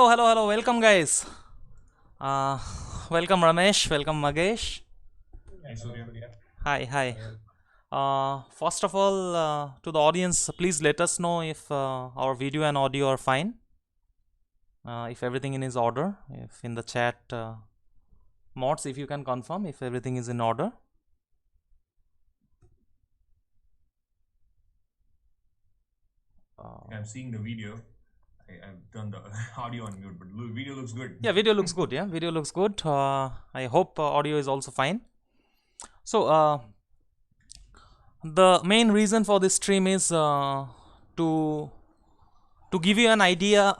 hello. Welcome, guys. Uh, Welcome, Ramesh. Welcome, Magesh. Hi, Surya. Hi. First of all, to the audience, please let us know if our video and audio are fine. If everything in is order. If in the chat, mods, if you can confirm if everything is in order. I'm seeing the video. I've done the audio on mute, but video looks good. Yeah, video looks good. Yeah, video looks good. I hope audio is also fine. So, the main reason for this stream is to give you an idea.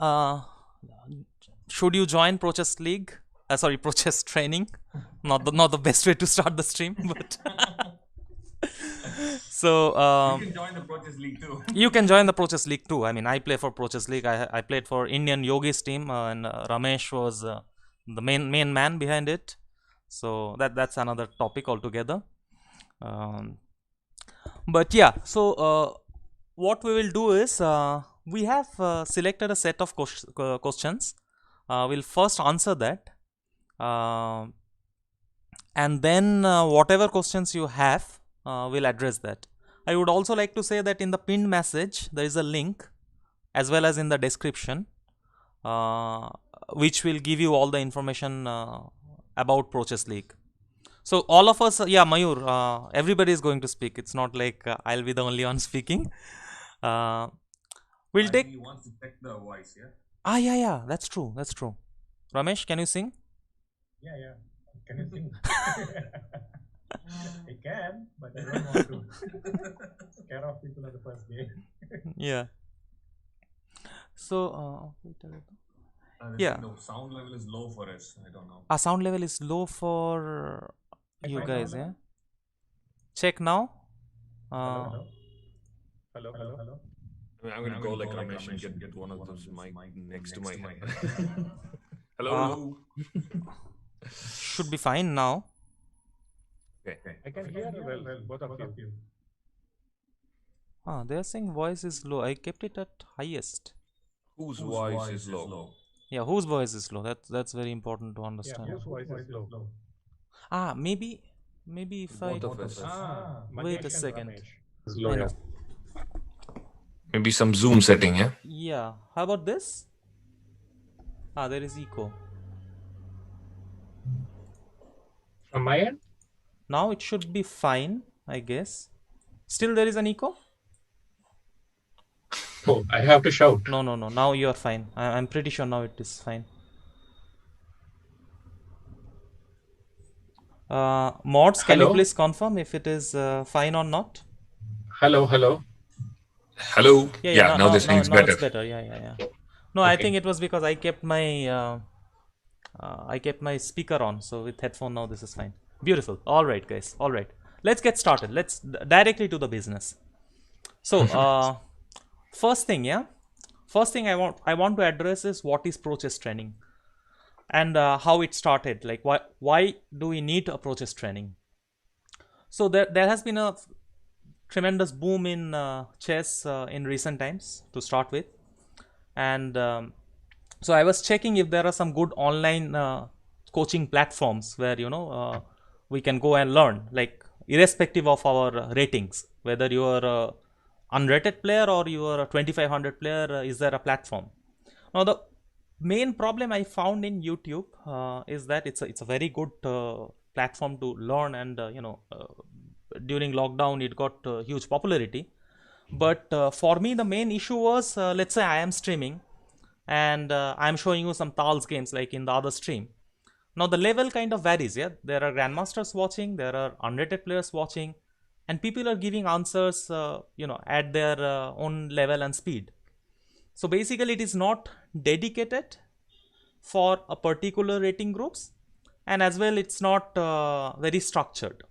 Should you join ProChess League? Sorry, ProChess Training. Not the best way to start the stream, but so You can join the ProChess League too. you can join the ProChess League too. I mean, I play for ProChess League. I played for Indian Yogis team, and Ramesh was the main man behind it. So that's another topic altogether. But yeah, so what we will do is we have selected a set of questions. We'll first answer that, and then whatever questions you have, we'll address that. I would also like to say that in the pinned message there is a link, as well as in the description, which will give you all the information about ProChess League. So all of us, yeah, Mayur, everybody is going to speak. It's not like I'll be the only one speaking. We'll take. He wants to check the voice, yeah? Yeah. That's true. Ramesh, can you sing? Yeah. Can you sing? I can, but I don't want to scare off people on the first day. Yeah. So, yeah. The sound level is low for us. I don't know. Our sound level is low for you guys, yeah? Check now. Hello. I'm gonna go like Ramesh and get one of those mic next to my head. Hello. Should be fine now. Okay. I can hear well, both of you. They're saying voice is low. I kept it at highest. Whose voice is low? Yeah, whose voice is low? That's very important to Yeah, understand. whose voice is low? Maybe if Both I of us. wait Magesh a and second. Ramesh. I know. Maybe some Zoom setting, yeah? Yeah. How about this? There is echo. From my end? Now it should be fine, I guess. Still there is an echo? Oh, I have to shout. No. Now you are fine. I'm pretty sure now it is fine. Mods, can you Hello? please confirm if it is fine or not? Hello. Hello? Yeah. Now this thing's now better. it's better. Yeah. No, I think it was because I kept my speaker on, so with headphone now this is fine. Beautiful. All right, guys. All right. Let's get started. Let's directly to the business. So, first thing I want to address is what is ProChess Training and how it started. Like why do we need a ProChess Training? So there has been a tremendous boom in chess in recent times to start with, and so I was checking if there are some good online coaching platforms where we can go and learn, like irrespective of our ratings, whether you are a unrated player or you are a 2500 player. Is there a platform? Now the main problem I found in YouTube is that it's a very good platform to learn, and during lockdown it got huge popularity. But for me the main issue was, let's say I am streaming and I'm showing you some Tals games like in the other stream. Now the level kind of varies. Yeah, there are grandmasters watching, there are unrated players watching, and people are giving answers at their own level and speed. So basically it is not dedicated for a particular rating groups, and as well it's not very structured.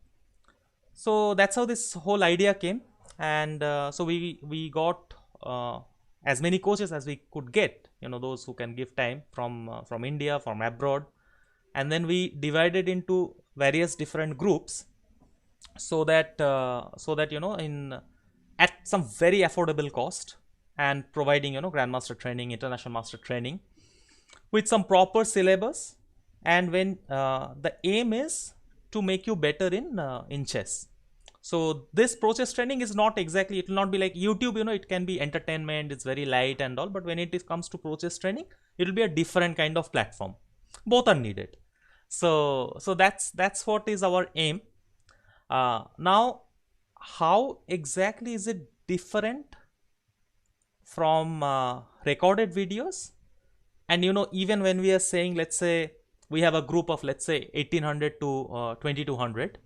So that's how this whole idea came, and so we got as many coaches as we could get, those who can give time from India, from abroad, and then we divided into various different groups, so that in at some very affordable cost, and providing grandmaster training, international master training. with some proper syllabus, and when the aim is to make you better in chess. So this ProChess training is not exactly, it will not be like YouTube, it can be entertainment, it's very light and all, but when it comes to ProChess training, it will be a different kind of platform. Both are needed. So that's what is our aim. Now, how exactly is it different from recorded videos? And even when we are saying, let's say we have a group of, let's say, 1800 to 2200,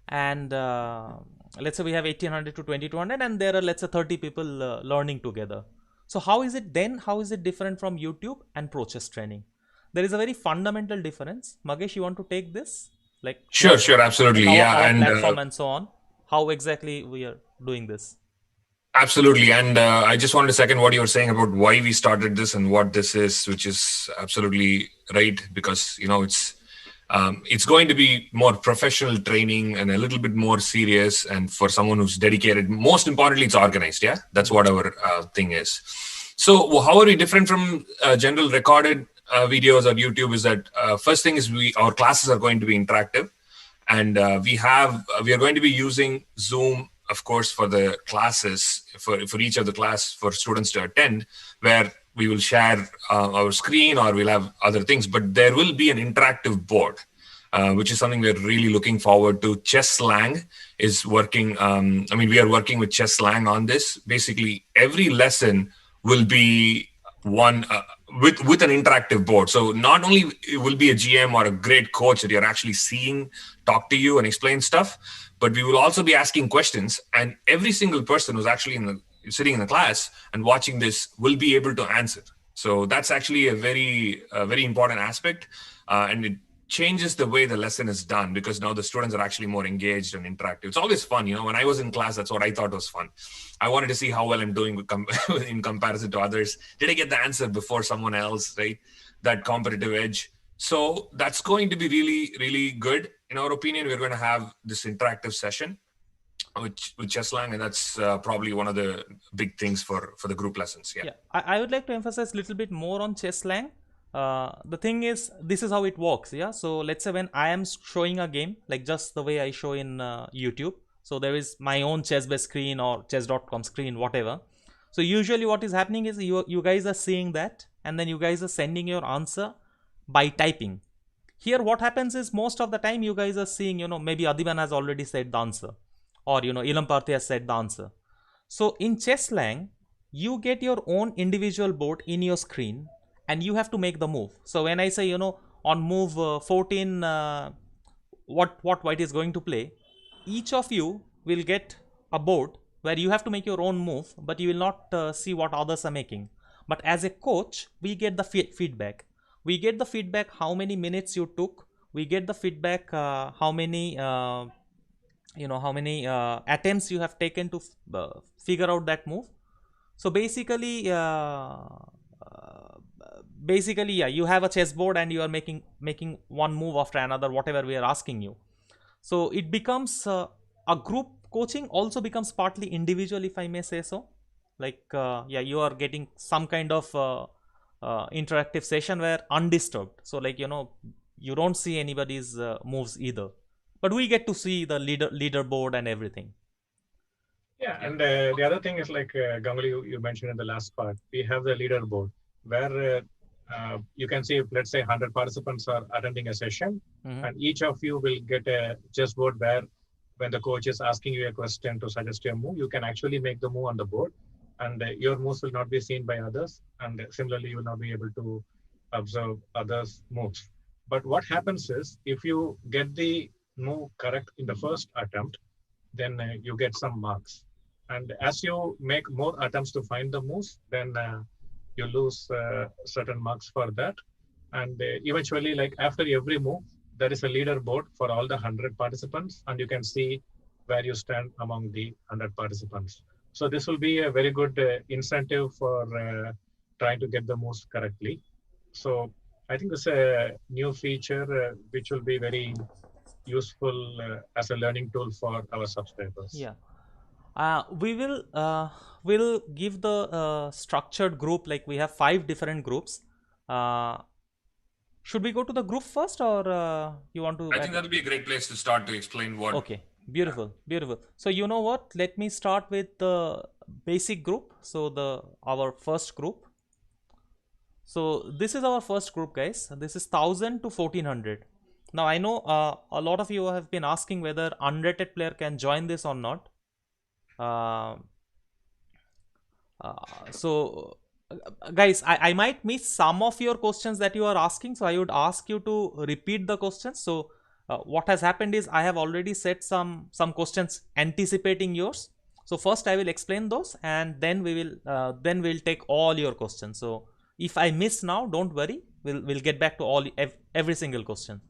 and let's say we have 1800 to 2200, and there are, let's say, 30 people learning together. So how is it different from YouTube and ProChess training? There is a very fundamental difference. Magesh, you want to take this? Like, Sure, absolutely. our And platform and so on. How exactly we are doing this? absolutely. And I just wanted to second what you were saying about why we started this and what this is, which is absolutely right, because it's going to be more professional training and a little bit more serious, and for someone who's dedicated. Most importantly, it's organized. Yeah, that's what our thing is. So how are we different from general recorded videos or YouTube? Is that first thing is our classes are going to be interactive, and we are going to be using Zoom, of course, for the classes, for each of the class for students to attend, where we will share our screen, or we'll have other things, but there will be an interactive board, which is something we're really looking forward to. ChessSlang is working. We are working with ChessSlang on this. Basically, every lesson will be one with an interactive board. So not only it will be a GM or a great coach that you're actually seeing talk to you and explain stuff, but we will also be asking questions, and every single person who's actually sitting in the class and watching this will be able to answer. So that's actually a very important aspect, and it changes the way the lesson is done, because now the students are actually more engaged and interactive. It's always fun. When I was in class, that's what I thought was fun. I wanted to see how well I'm doing in comparison to others. Did I get the answer before someone else, right? That competitive edge. So that's going to be really, really good. In our opinion, we're going to have this interactive session with ChessSlang, and that's probably one of the big things for the group lessons. Yeah. I would like to emphasize a little bit more on ChessSlang. The thing is, this is how it works. Yeah, so let's say when I am showing a game, like just the way I show in YouTube, so there is my own chess-based screen or chess.com screen, whatever. So usually what is happening is you guys are seeing that, and then you guys are sending your answer by typing. Here what happens is, most of the time you guys are seeing, maybe Adiban has already said the answer, or Ilam Parthy has said the answer. So in ChessSlang, you get your own individual board in your screen, and you have to make the move. So when I say, on move 14, what white is going to play, each of you will get a board where you have to make your own move, but you will not see what others are making. But as a coach, we get the feedback. We get the feedback how many minutes you took. We get the feedback how many attempts you have taken to figure out that move. So basically, you have a chessboard and you are making one move after another, whatever we are asking you. So it becomes a group coaching, also becomes partly individual, if I may say so. Like you are getting some kind of interactive session where undisturbed. So like you don't see anybody's moves either, but we get to see the leaderboard and everything. Yeah, and the other thing is, like Ganguly, you mentioned in the last part, we have the leaderboard where you can see, let's say 100 participants are attending a session, and each of you will get a chessboard where, when the coach is asking you a question to suggest a move, you can actually make the move on the board, and your moves will not be seen by others, and similarly you will not be able to observe others' moves. But what happens is, if you get the move correct in the first attempt, then you get some marks. And as you make more attempts to find the moves, then you lose certain marks for that. And eventually, like after every move, there is a leaderboard for all the 100 participants, and you can see where you stand among the 100 participants. So this will be a very good incentive for trying to get the moves correctly. So I think this is a new feature which will be very useful as a learning tool for our subscribers. Yeah. We'll give the structured group, like we have 5 different groups. Should we go to the group first, or you want to? I think that'll be a great place to start to explain what. Okay, beautiful, beautiful. So you know what? Let me start with the basic group. So our first group. So this is our first group, guys. This is 1000 to 1400. Now I know a lot of you have been asking whether unrated player can join this or not. So guys, I might miss some of your questions that you are asking, so I would ask you to repeat the questions. So what has happened is I have already set some questions anticipating yours. So first I will explain those, and then we'll take all your questions. So if I miss now, don't worry, we'll get back to every single question.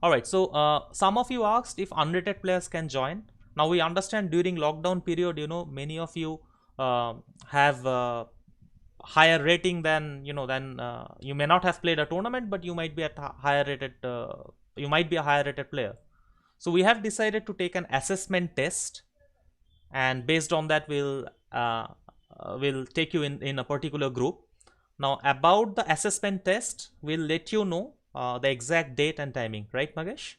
All right, so some of you asked if unrated players can join. Now we understand during lockdown period, many of you have higher rating than you may not have played a tournament, but you might be at higher rated. You might be a higher rated player. So we have decided to take an assessment test, and based on that, we'll take you in a particular group. Now about the assessment test, we'll let you know the exact date and timing, right, Magesh?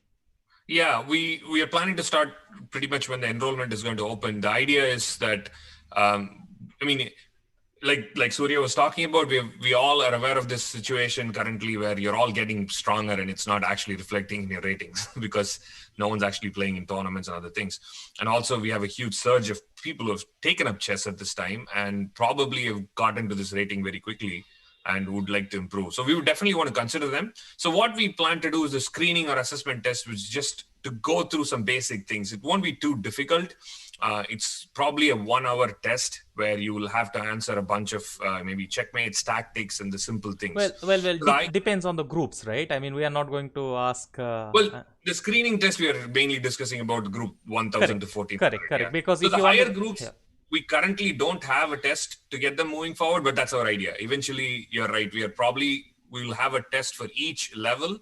Yeah, we are planning to start pretty much when the enrollment is going to open. The idea is that, I mean, like Surya was talking about, we all are aware of this situation currently where you're all getting stronger and it's not actually reflecting in your ratings because no one's actually playing in tournaments and other things. And also we have a huge surge of people who have taken up chess at this time and probably have gotten to this rating very quickly and would like to improve. So we would definitely want to consider them. So what we plan to do is a screening or assessment test, which is just to go through some basic things. It won't be too difficult. It's probably a 1-hour test where you will have to answer a bunch of maybe checkmates, tactics, and the simple things. Depends on the groups, right? I mean, we are not going to ask. The screening test, we are mainly discussing about group 1000 to 14. Correct. Yeah. Because so if the you higher groups, we currently don't have a test to get them moving forward, but that's our idea. Eventually, you're right. We'll have a test for each level.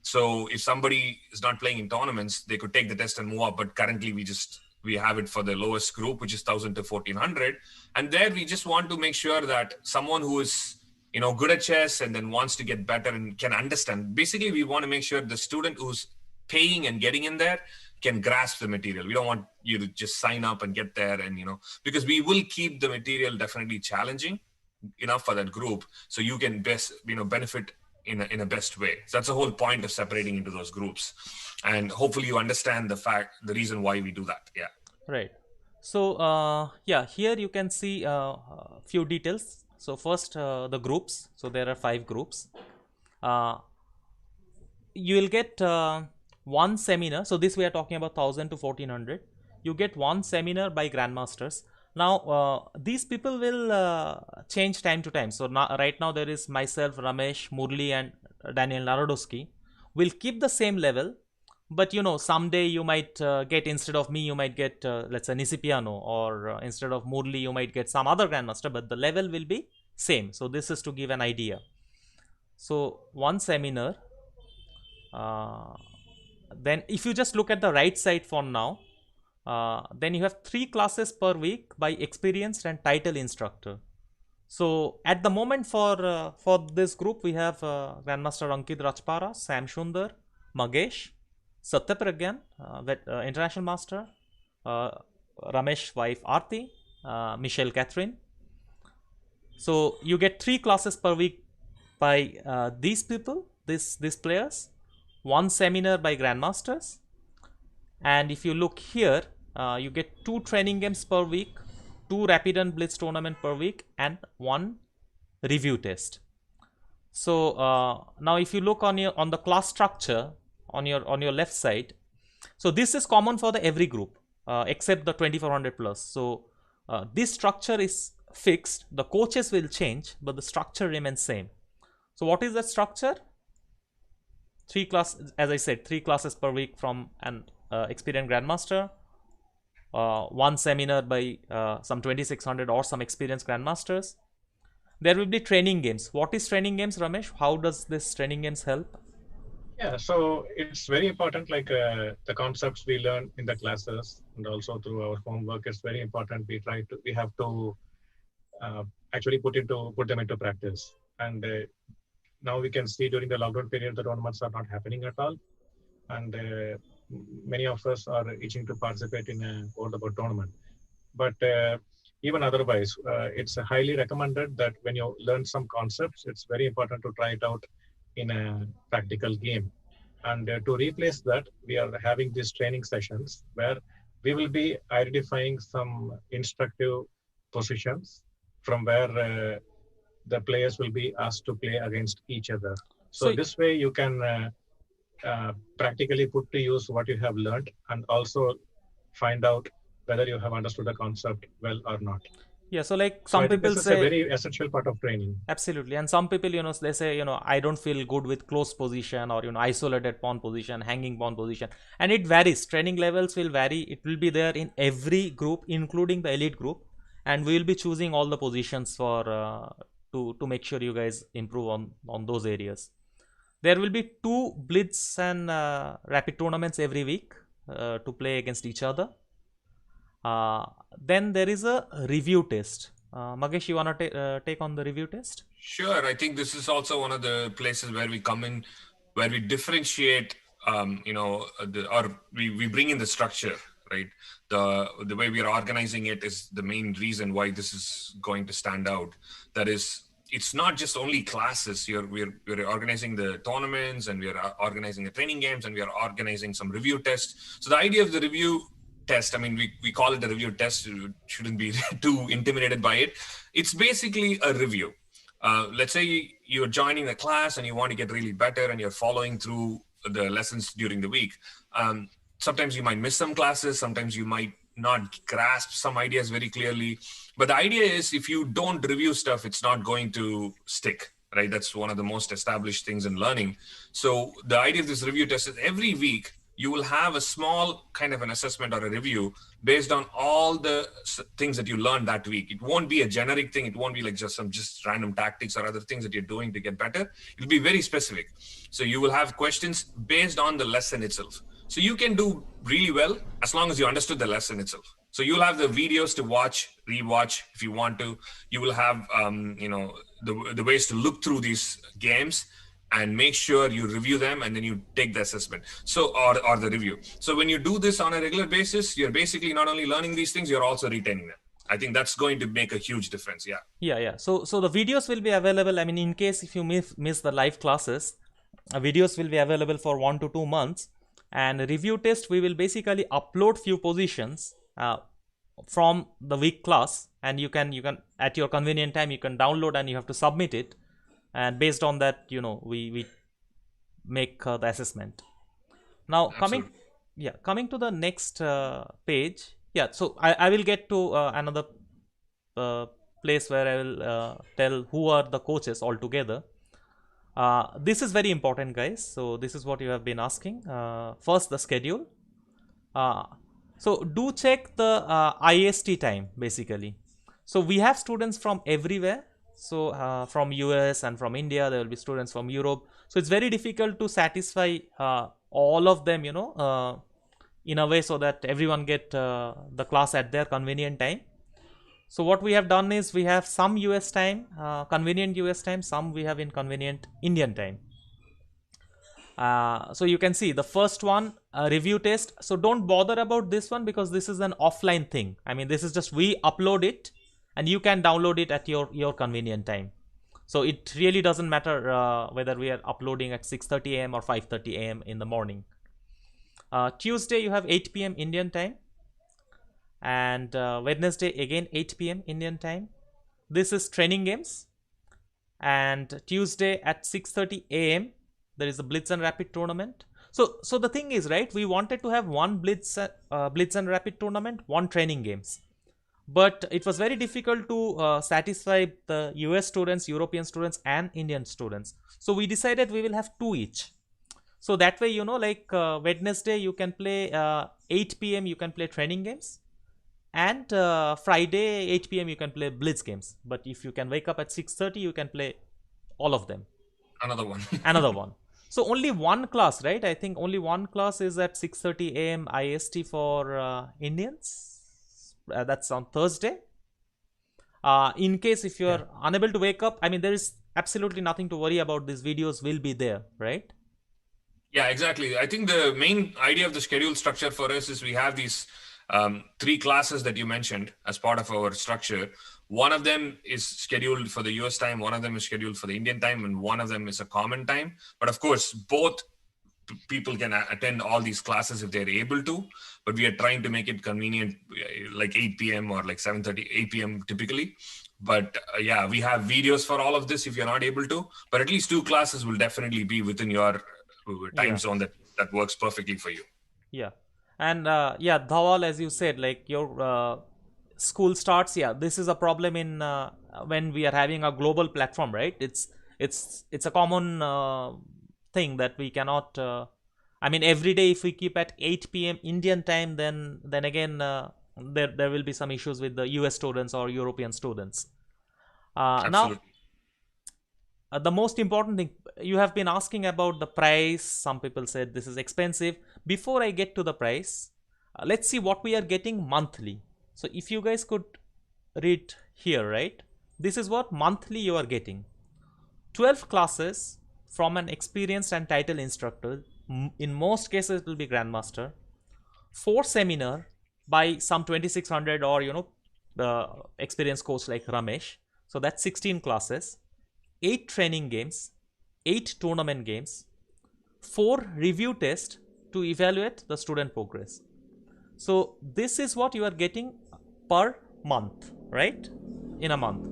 So if somebody is not playing in tournaments, they could take the test and move up. But currently, we have it for the lowest group, which is 1000 to 1400. And there we just want to make sure that someone who is, good at chess and then wants to get better and can understand. Basically, we want to make sure the student who's paying and getting in there can grasp the material. We don't want you to just sign up and get there and, because we will keep the material definitely challenging enough for that group. So you can best, benefit in a best way. So that's the whole point of separating into those groups. And hopefully you understand the reason why we do that. Yeah. Right. So, here you can see a few details. So first, the groups. So there are 5 groups. You will get one seminar. So this we are talking about 1000 to 1400. You get one seminar by grandmasters. Now, these people will change time to time. So right now there is myself, Ramesh, Murli, and Daniel Narodowski. We'll keep the same level, but someday you might get, instead of me, you might get let's say Nisipiano, or instead of Murli, you might get some other grandmaster, but the level will be same. So this is to give an idea. So one seminar. Then if you just look at the right side for now, then you have 3 classes per week by experienced and title instructor. So at the moment for this group, we have Grandmaster Ankit Rajpara, Sam Shundar, Magesh, Satyapragyan, International Master, Ramesh wife Aarti, Michelle Catherine. So you get 3 classes per week by these people, these players, 1 seminar by grandmasters. And if you look here, you get 2 training games per week, 2 rapid and blitz tournament per week, and 1 review test. So now if you look on the class structure on your left side, so this is common for every group except the 2400 plus. So this structure is fixed. The coaches will change, but the structure remains same. So what is that structure? 3 classes, as I said, 3 classes per week from an experienced grandmaster, 1 seminar by some 2600 or some experienced grandmasters. There will be training games. What is training games, Ramesh? How does this training games help? Yeah, so it's very important, like the concepts we learn in the classes and also through our homework is very important. We have to uh, actually put them into practice. And now we can see during the lockdown period, the tournaments are not happening at all. And many of us are itching to participate in a World About tournament. But even otherwise, it's highly recommended that when you learn some concepts, it's very important to try it out in a practical game. And to replace that, we are having these training sessions where we will be identifying some instructive positions from where the players will be asked to play against each other. So So this way you can practically put to use what you have learned and also find out whether you have understood the concept well or not. yeah, so like So some I think people this is a say very essential part of training. absolutely, and some people, they say, I don't feel good with close position or isolated pawn position, hanging pawn position, and it varies. Training levels will vary. It will be there in every group, including the elite group, and we will be choosing all the positions for to make sure you guys improve on those areas. There will be 2 blitz and rapid tournaments every week to play against each other. Then there is a review test. Magesh, you want to take on the review test? Sure. I think this is also one of the places where we come in, where we differentiate, or we bring in the structure, right? The way we are organizing it is the main reason why this is going to stand out. That is, it's not just only classes. We're organizing the tournaments, and we are organizing the training games, and we are organizing some review tests. So the idea of the review test, I mean, we call it a review test. You shouldn't be too intimidated by it. It's basically a review. Let's say you're joining the class and you want to get really better and you're following through the lessons during the week. Sometimes you might miss some classes. Sometimes you might not grasp some ideas very clearly. But the idea is, if you don't review stuff, it's not going to stick, right? That's one of the most established things in learning. So the idea of this review test is every week you will have a small kind of an assessment or a review based on all the things that you learned that week. It won't be a generic thing. It won't be like just random tactics or other things that you're doing to get better. It'll be very specific. So you will have questions based on the lesson itself. So you can do really well as long as you understood the lesson itself. So you'll have the videos to watch, rewatch if you want to. You will have, the ways to look through these games and make sure you review them, and then you take the assessment. So, or the review. So when you do this on a regular basis, you're basically not only learning these things, you're also retaining them. I think that's going to make a huge difference. Yeah. Yeah. So the videos will be available. I mean, in case if you miss the live classes, videos will be available for 1 to 2 months. And review test, we will basically upload few positions from the week class, and you can at your convenient time you can download and you have to submit it. And based on that, we make the assessment. Now coming to the next page. Yeah, so I will get to another place where I will tell who are the coaches altogether. This is very important, guys. So this is what you have been asking. First, the schedule. So do check the IST time basically. So we have students from everywhere. So from US and from India, there will be students from Europe. So it's very difficult to satisfy all of them, in a way so that everyone get the class at their convenient time. So what we have done is we have some US time, convenient US time, some we have inconvenient Indian time. So you can see the first one, review test. So don't bother about this one because this is an offline thing. I mean, this is just we upload it and you can download it at your convenient time. So it really doesn't matter whether we are uploading at 6:30 a.m. or 5:30 a.m. in the morning. Tuesday you have 8 p.m. Indian time, and Wednesday again 8 p.m. Indian time. This is training games, and Tuesday at 6:30 a.m. there is a Blitz and Rapid tournament. So the thing is, right, we wanted to have one Blitz and Rapid tournament, one training games. But it was very difficult to satisfy the US students, European students and Indian students. So we decided we will have 2 each. So that way, like Wednesday you can play 8 p.m. you can play training games, and Friday 8 p.m. you can play Blitz games. But if you can wake up at 6:30, you can play all of them. Another one. Another one. So only one class, right? I think only one class is at 6:30 a.m. IST for Indians. That's on Thursday. In case if you're unable to wake up, I mean, there is absolutely nothing to worry about. These videos will be there, right? Yeah, exactly. I think the main idea of the schedule structure for us is we have these 3 classes that you mentioned as part of our structure. One of them is scheduled for the US time, one of them is scheduled for the Indian time, and one of them is a common time. But of course, both people can attend all these classes if they're able to, but we are trying to make it convenient, like 8 p.m. or like 7:30, 8 p.m. typically. But yeah, we have videos for all of this if you're not able to, but at least 2 classes will definitely be within your time zone that works perfectly for you. Yeah. And yeah, Dhawal, as you said, like your school starts. Yeah, this is a problem in when we are having a global platform, right? It's a common thing that we cannot. I mean, every day if we keep at 8 p.m. Indian time, then again there will be some issues with the US students or European students. Now, the most important thing, you have been asking about the price. Some people said this is expensive. Before I get to the price, let's see what we are getting monthly. So if you guys could read here, right? This is what monthly you are getting. 12 classes from an experienced and titled instructor. In most cases, it will be Grandmaster. 4 seminar by some 2600 or, the experienced coach like Ramesh. So that's 16 classes. 8 training games, 8 tournament games, 4 review tests to evaluate the student progress. So this is what you are getting per month, right? In a month.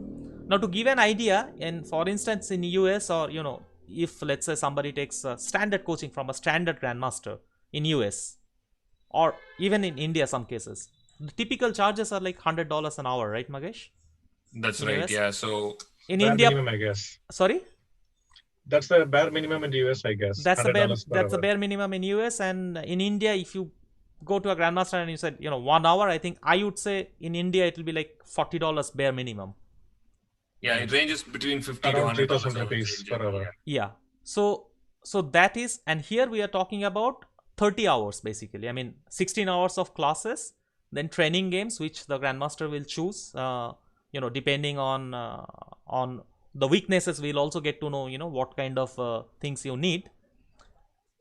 Now to give an idea, and for instance in US, or if let's say somebody takes standard coaching from a standard grandmaster in US, or even in India some cases, the typical charges are like $100 an hour, right, Magesh? That's In right. US? Yeah. So in bare India, minimum, I guess. Sorry? That's the bare minimum in the US, I guess. That's the $100 per that's the hour. bare minimum in US. And in India, if you go to a grandmaster and you said 1 hour, I think I would say in India it will be like $40 bare minimum. Yeah, it ranges between 50 to Around $100 3,000 rupees per hour. Yeah. So that is, and here we are talking about 30 hours basically. I mean 16 hours of classes, then training games which the grandmaster will choose. Depending on the weaknesses, we'll also get to know what kind of things you need,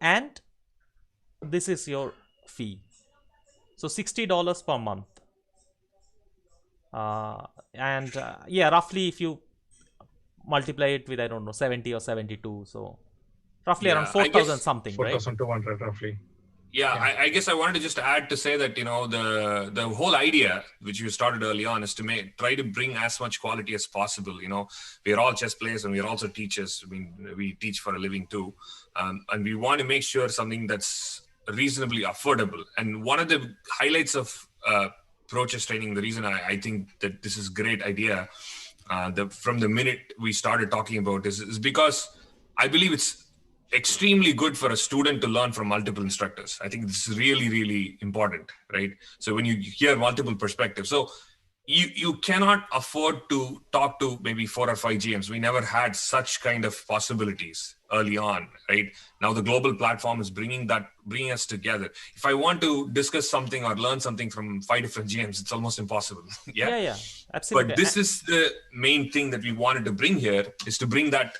and this is your fee. So $60 per month. And yeah, roughly if you multiply it with, I don't know, 70 or 72, so roughly around 4,000 something, right? 4,200 roughly. Yeah, I guess I wanted to just add to say that the whole idea which you started early on is to try to bring as much quality as possible. We are all chess players and we are also teachers. I mean, we teach for a living too, and we want to make sure something that's reasonably affordable. And one of the highlights of ProChess Training, the reason I think that this is a great idea, from the minute we started talking about this, is because I believe it's extremely good for a student to learn from multiple instructors. I think this is really, really important, right? So when you hear multiple perspectives, so you cannot afford to talk to maybe 4 or 5 GMs. We never had such kind of possibilities early on, right? Now the global platform is bringing us together. If I want to discuss something or learn something from 5 different GMs, it's almost impossible. Yeah, absolutely. But this is the main thing that we wanted to bring here, is to bring that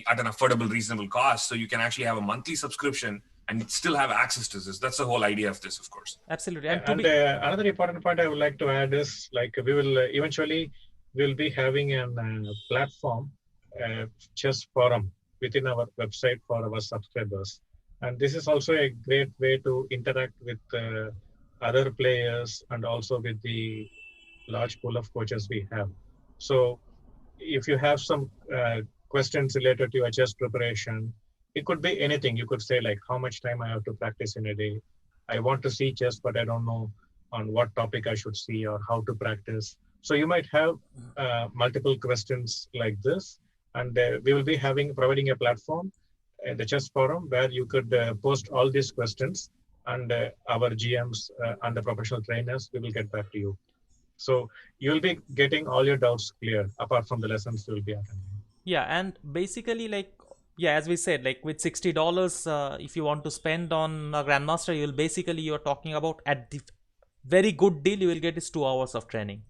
at an affordable, reasonable cost, so you can actually have a monthly subscription and still have access to this. That's the whole idea of this, of course. Absolutely. And another important point I would like to add is, like, we will eventually we'll be having a platform, chess forum within our website for our subscribers, and this is also a great way to interact with other players and also with the large pool of coaches we have. So if you have some questions related to your chess preparation, it could be anything. You could say, like, how much time I have to practice in a day. I want to see chess, but I don't know on what topic I should see or how to practice. So you might have multiple questions like this, and we will be providing a platform, the chess forum, where you could post all these questions, and our GMs and the professional trainers, we will get back to you. So you'll be getting all your doubts clear apart from the lessons you'll be attending. Yeah, and basically, like, Yeah, as we said, like with $60, if you want to spend on a grandmaster, you're talking about, at the very good deal, you will get is 2 hours of training.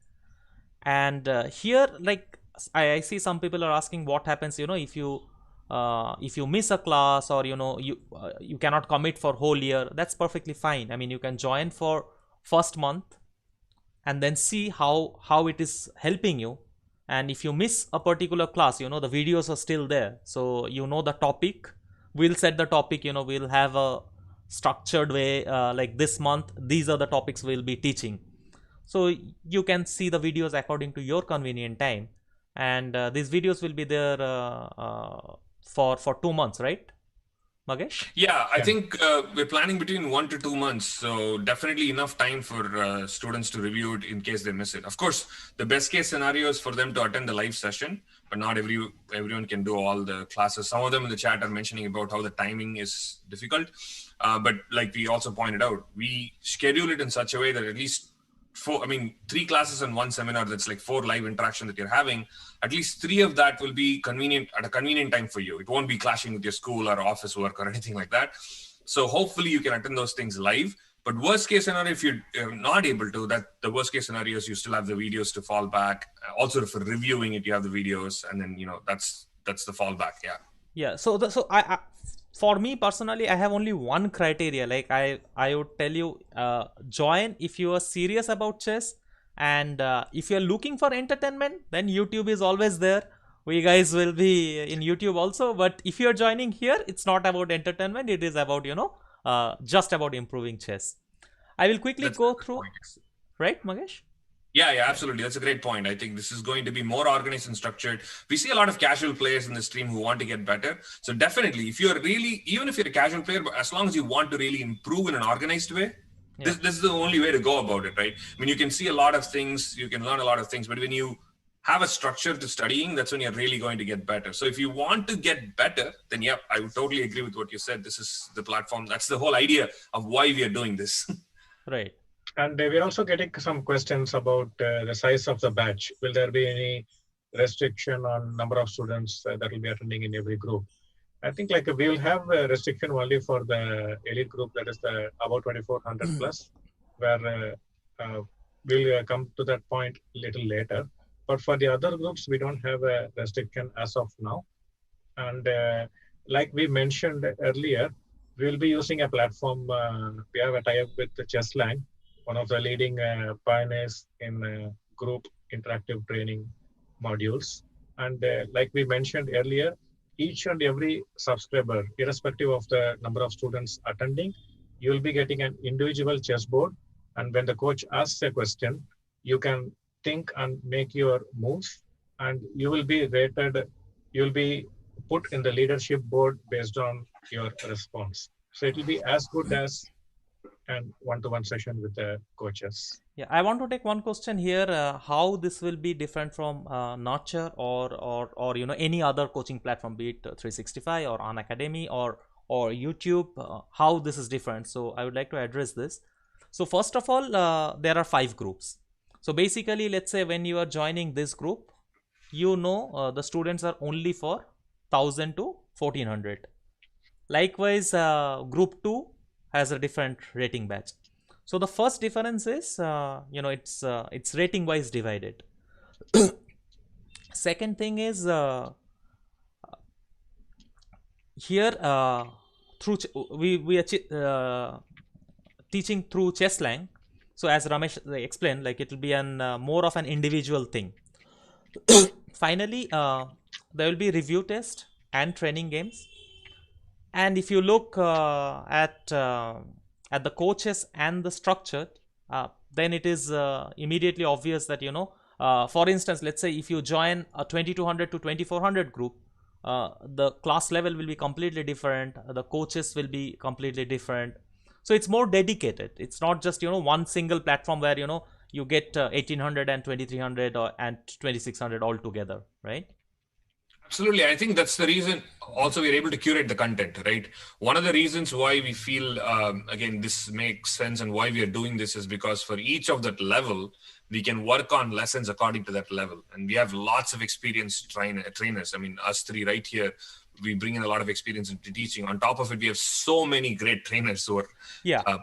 And here, like I see some people are asking what happens, if you miss a class, or you cannot commit for whole year. That's perfectly fine. I mean, you can join for first month and then see how it is helping you. And if you miss a particular class, the videos are still there, so the topic. We'll set the topic, we'll have a structured way, like this month these are the topics we'll be teaching. So you can see the videos according to your convenient time. And these videos will be there for 2 months, right, Magesh? Yeah, I Yeah. think we're planning between 1 to 2 months. So definitely enough time for students to review it in case they miss it. Of course, the best case scenario is for them to attend the live session, but not everyone can do all the classes. Some of them in the chat are mentioning about how the timing is difficult. But like we also pointed out, we schedule it in such a way that at least 3 classes and 1 seminar, that's like 4 live interaction that you're having. At least 3 of that will be convenient at a convenient time for you. It won't be clashing with your school or office work or anything like that. So hopefully you can attend those things live. But worst case scenario, if you're not able to, the worst case scenario is you still have the videos to fall back. Also for reviewing it, you have the videos, and then that's the fallback. Yeah. Yeah, so for me personally, I have only one criteria. Like I would tell you, join if you are serious about chess. And if you're looking for entertainment, then YouTube is always there. We guys will be in YouTube also. But if you're joining here, it's not about entertainment, it is about just about improving chess. I will quickly That's go a good through. point. Right, Magesh? Yeah, absolutely. That's a great point. I think this is going to be more organized and structured. We see a lot of casual players in the stream who want to get better. So definitely, even if you're a casual player, but as long as you want to really improve in an organized way, Yeah. this is the only way to go about it, right? I mean, you can see a lot of things, you can learn a lot of things, but when you have a structure to studying, that's when you're really going to get better. So if you want to get better, then yeah, I would totally agree with what you said. This is the platform. That's the whole idea of why we are doing this. Right. And we're also getting some questions about the size of the batch. Will there be any restriction on number of students that will be attending in every group? I think like we will have a restriction only for the elite group, that is the about 2400 plus, where we'll come to that point a little later. But for the other groups, we don't have a restriction as of now. And like we mentioned earlier, we'll be using a platform. We have a tie-up with ChessLang, one of the leading pioneers in group interactive training modules. And like we mentioned earlier, each and every subscriber, irrespective of the number of students attending, you will be getting an individual chessboard. And when the coach asks a question, you can think and make your moves, and you will be rated, you'll be put in the leadership board based on your response. So it will be as good as an one-to-one session with the coaches. Yeah, I want to take one question here. How this will be different from Notcher or any other coaching platform, be it 365 or An Academy or YouTube. How this is different? So I would like to address this. So first of all, there are 5 groups. So basically, let's say when you are joining this group, the students are only for 1000 to 1400. Likewise, group 2 has a different rating batch. So the first difference is, it's rating wise divided. Second thing is, here through we are teaching through ChessLang. So as Ramesh explained, like it will be an more of an individual thing. Finally, there will be review test and training games. And if you look at the coaches and the structure, then it is immediately obvious that for instance, let's say if you join a 2200 to 2400 group, the class level will be completely different, the coaches will be completely different. So it's more dedicated. It's not just one single platform where you get 1800 and 2300 and 2600 all together, right? Absolutely. I think that's the reason also we're able to curate the content, right? One of the reasons why we feel, again, this makes sense and why we are doing this is because for each of that level, we can work on lessons according to that level. And we have lots of experienced trainers. I mean, us 3 right here, we bring in a lot of experience into teaching. On top of it, we have so many great trainers who are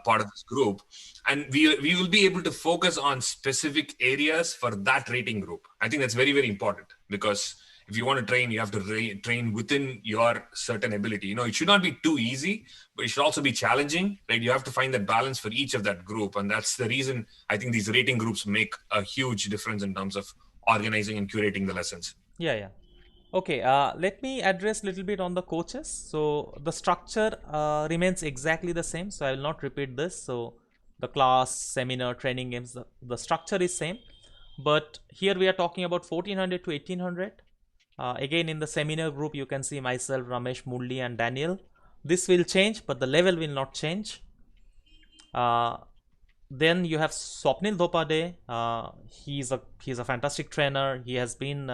part of this group, and we will be able to focus on specific areas for that rating group. I think that's very, very important, because if you want to train, you have to train within your certain ability. It should not be too easy, but it should also be challenging, right? You have to find that balance for each of that group. And that's the reason I think these rating groups make a huge difference in terms of organizing and curating the lessons. Yeah. Okay, let me address a little bit on the coaches. So the structure remains exactly the same. So I will not repeat this. So the class, seminar, training games, the structure is same. But here we are talking about 1400 to 1800. Again, in the seminar group, you can see myself, Ramesh, Murli, and Daniel. This will change, but the level will not change. Then you have Swapnil Dhopade. He's a fantastic trainer. He has been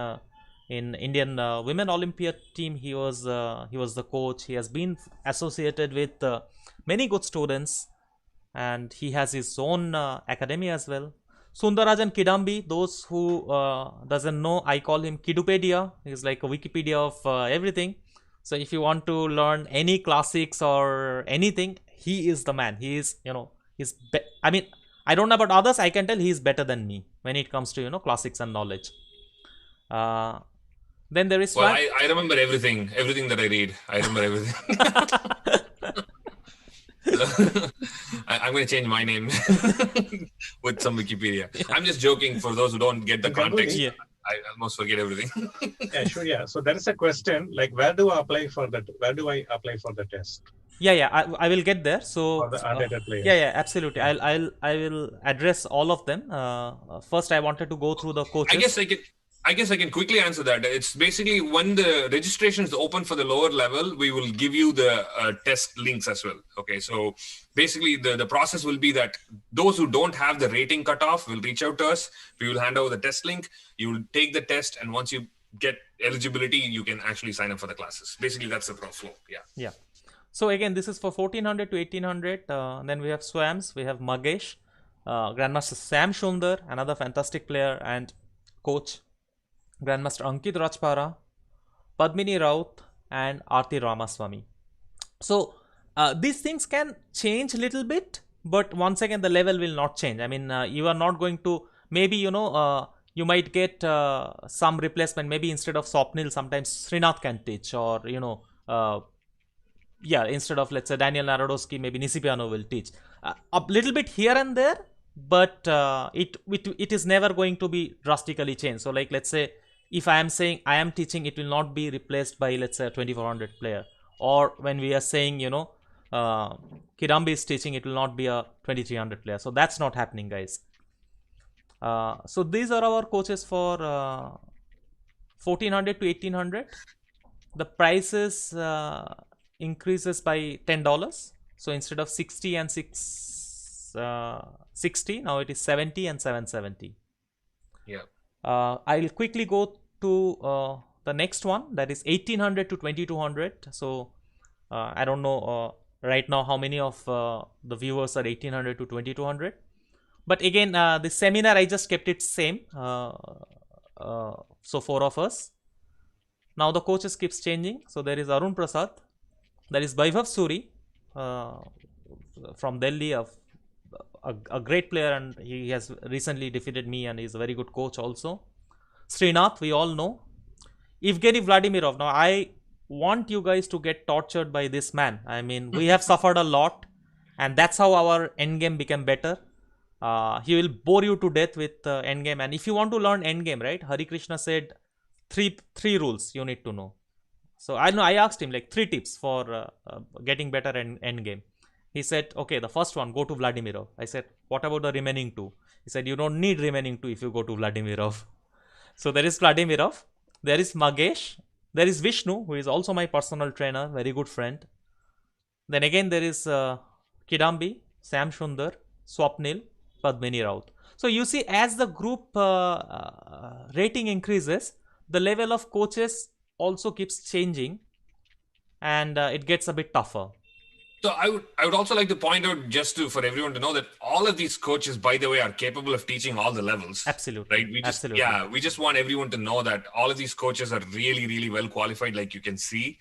in Indian Women Olympiad team. He was the coach. He has been associated with many good students, and he has his own academy as well. Sundarajan Kidambi, those who doesn't know, I call him Kidupedia. He's like a Wikipedia of everything. So if you want to learn any classics or anything, he is the man. He is, I mean, I don't know about others. I can tell he is better than me when it comes to, classics and knowledge. Then there is... Well, I remember everything that I read. I remember everything. I'm going to change my name with some Wikipedia. I'm just joking for those who don't get the context. Yeah. I almost forget everything. Yeah, sure. Yeah. So there is a question like, where do I apply for the test? Yeah. I will get there. So For the unrated players. Yeah, absolutely. I will address all of them. First, I wanted to go through the coaches. I guess I can quickly answer that. It's basically when the registration is open for the lower level, we will give you the test links as well. Okay, so basically the process will be that those who don't have the rating cutoff will reach out to us. We will hand over the test link. You will take the test, and once you get eligibility, you can actually sign up for the classes. Basically, that's the flow. Yeah. So again, this is for 1400 to 1800. Then we have Swams. We have Magesh, Grandmaster Sam Sundar, another fantastic player and coach. Grandmaster Ankit Rajpara, Padmini Raut, and Aarti Ramaswamy. So these things can change a little bit, but once again the level will not change. I mean, you are not going to, maybe you might get some replacement. Maybe instead of Swapnil, sometimes Srinath can teach, or instead of, let's say, Daniel Narodowski, maybe Nisipiano will teach a little bit here and there, but it is never going to be drastically changed. So like, let's say, if I am saying I am teaching, it will not be replaced by, let's say, a 2400 player. Or when we are saying, Kidambi is teaching, it will not be a 2300 player. So that's not happening, guys. So these are our coaches for 1400 to 1800. The prices increases by $10. So instead of 60 and 660, now it is 70 and 770. Yeah. I'll quickly go to the next one, that is 1800 to 2200. So I don't know right now how many of the viewers are 1800 to 2200. But again, the seminar, I just kept it same. So 4 of us. Now the coaches keeps changing. So there is Arun Prasad. There is Vaibhav Suri from Delhi, a great player, and he has recently defeated me, and he's a very good coach also. Srinath, we all know. Evgeny Vladimirov. Now I want you guys to get tortured by this man. I mean, we have suffered a lot, and that's how our endgame became better. He will bore you to death with endgame, and if you want to learn endgame, right, Hari Krishna said three rules you need to know. So I asked him like 3 tips for getting better in endgame. He said, okay, the first one, go to Vladimirov. I said, what about the remaining 2? He said, you don't need remaining 2 if you go to Vladimirov. So there is Vladimirov, there is Magesh, there is Vishnu, who is also my personal trainer, very good friend. Then again there is Kidambi, Sam Sundar, Swapnil, Padmini Raut. So you see, as the group rating increases, the level of coaches also keeps changing, and it gets a bit tougher. So I would also like to point out, just for everyone to know, that all of these coaches, by the way, are capable of teaching all the levels. Absolutely. Right. Absolutely. We just want everyone to know that all of these coaches are really, really well qualified. Like you can see,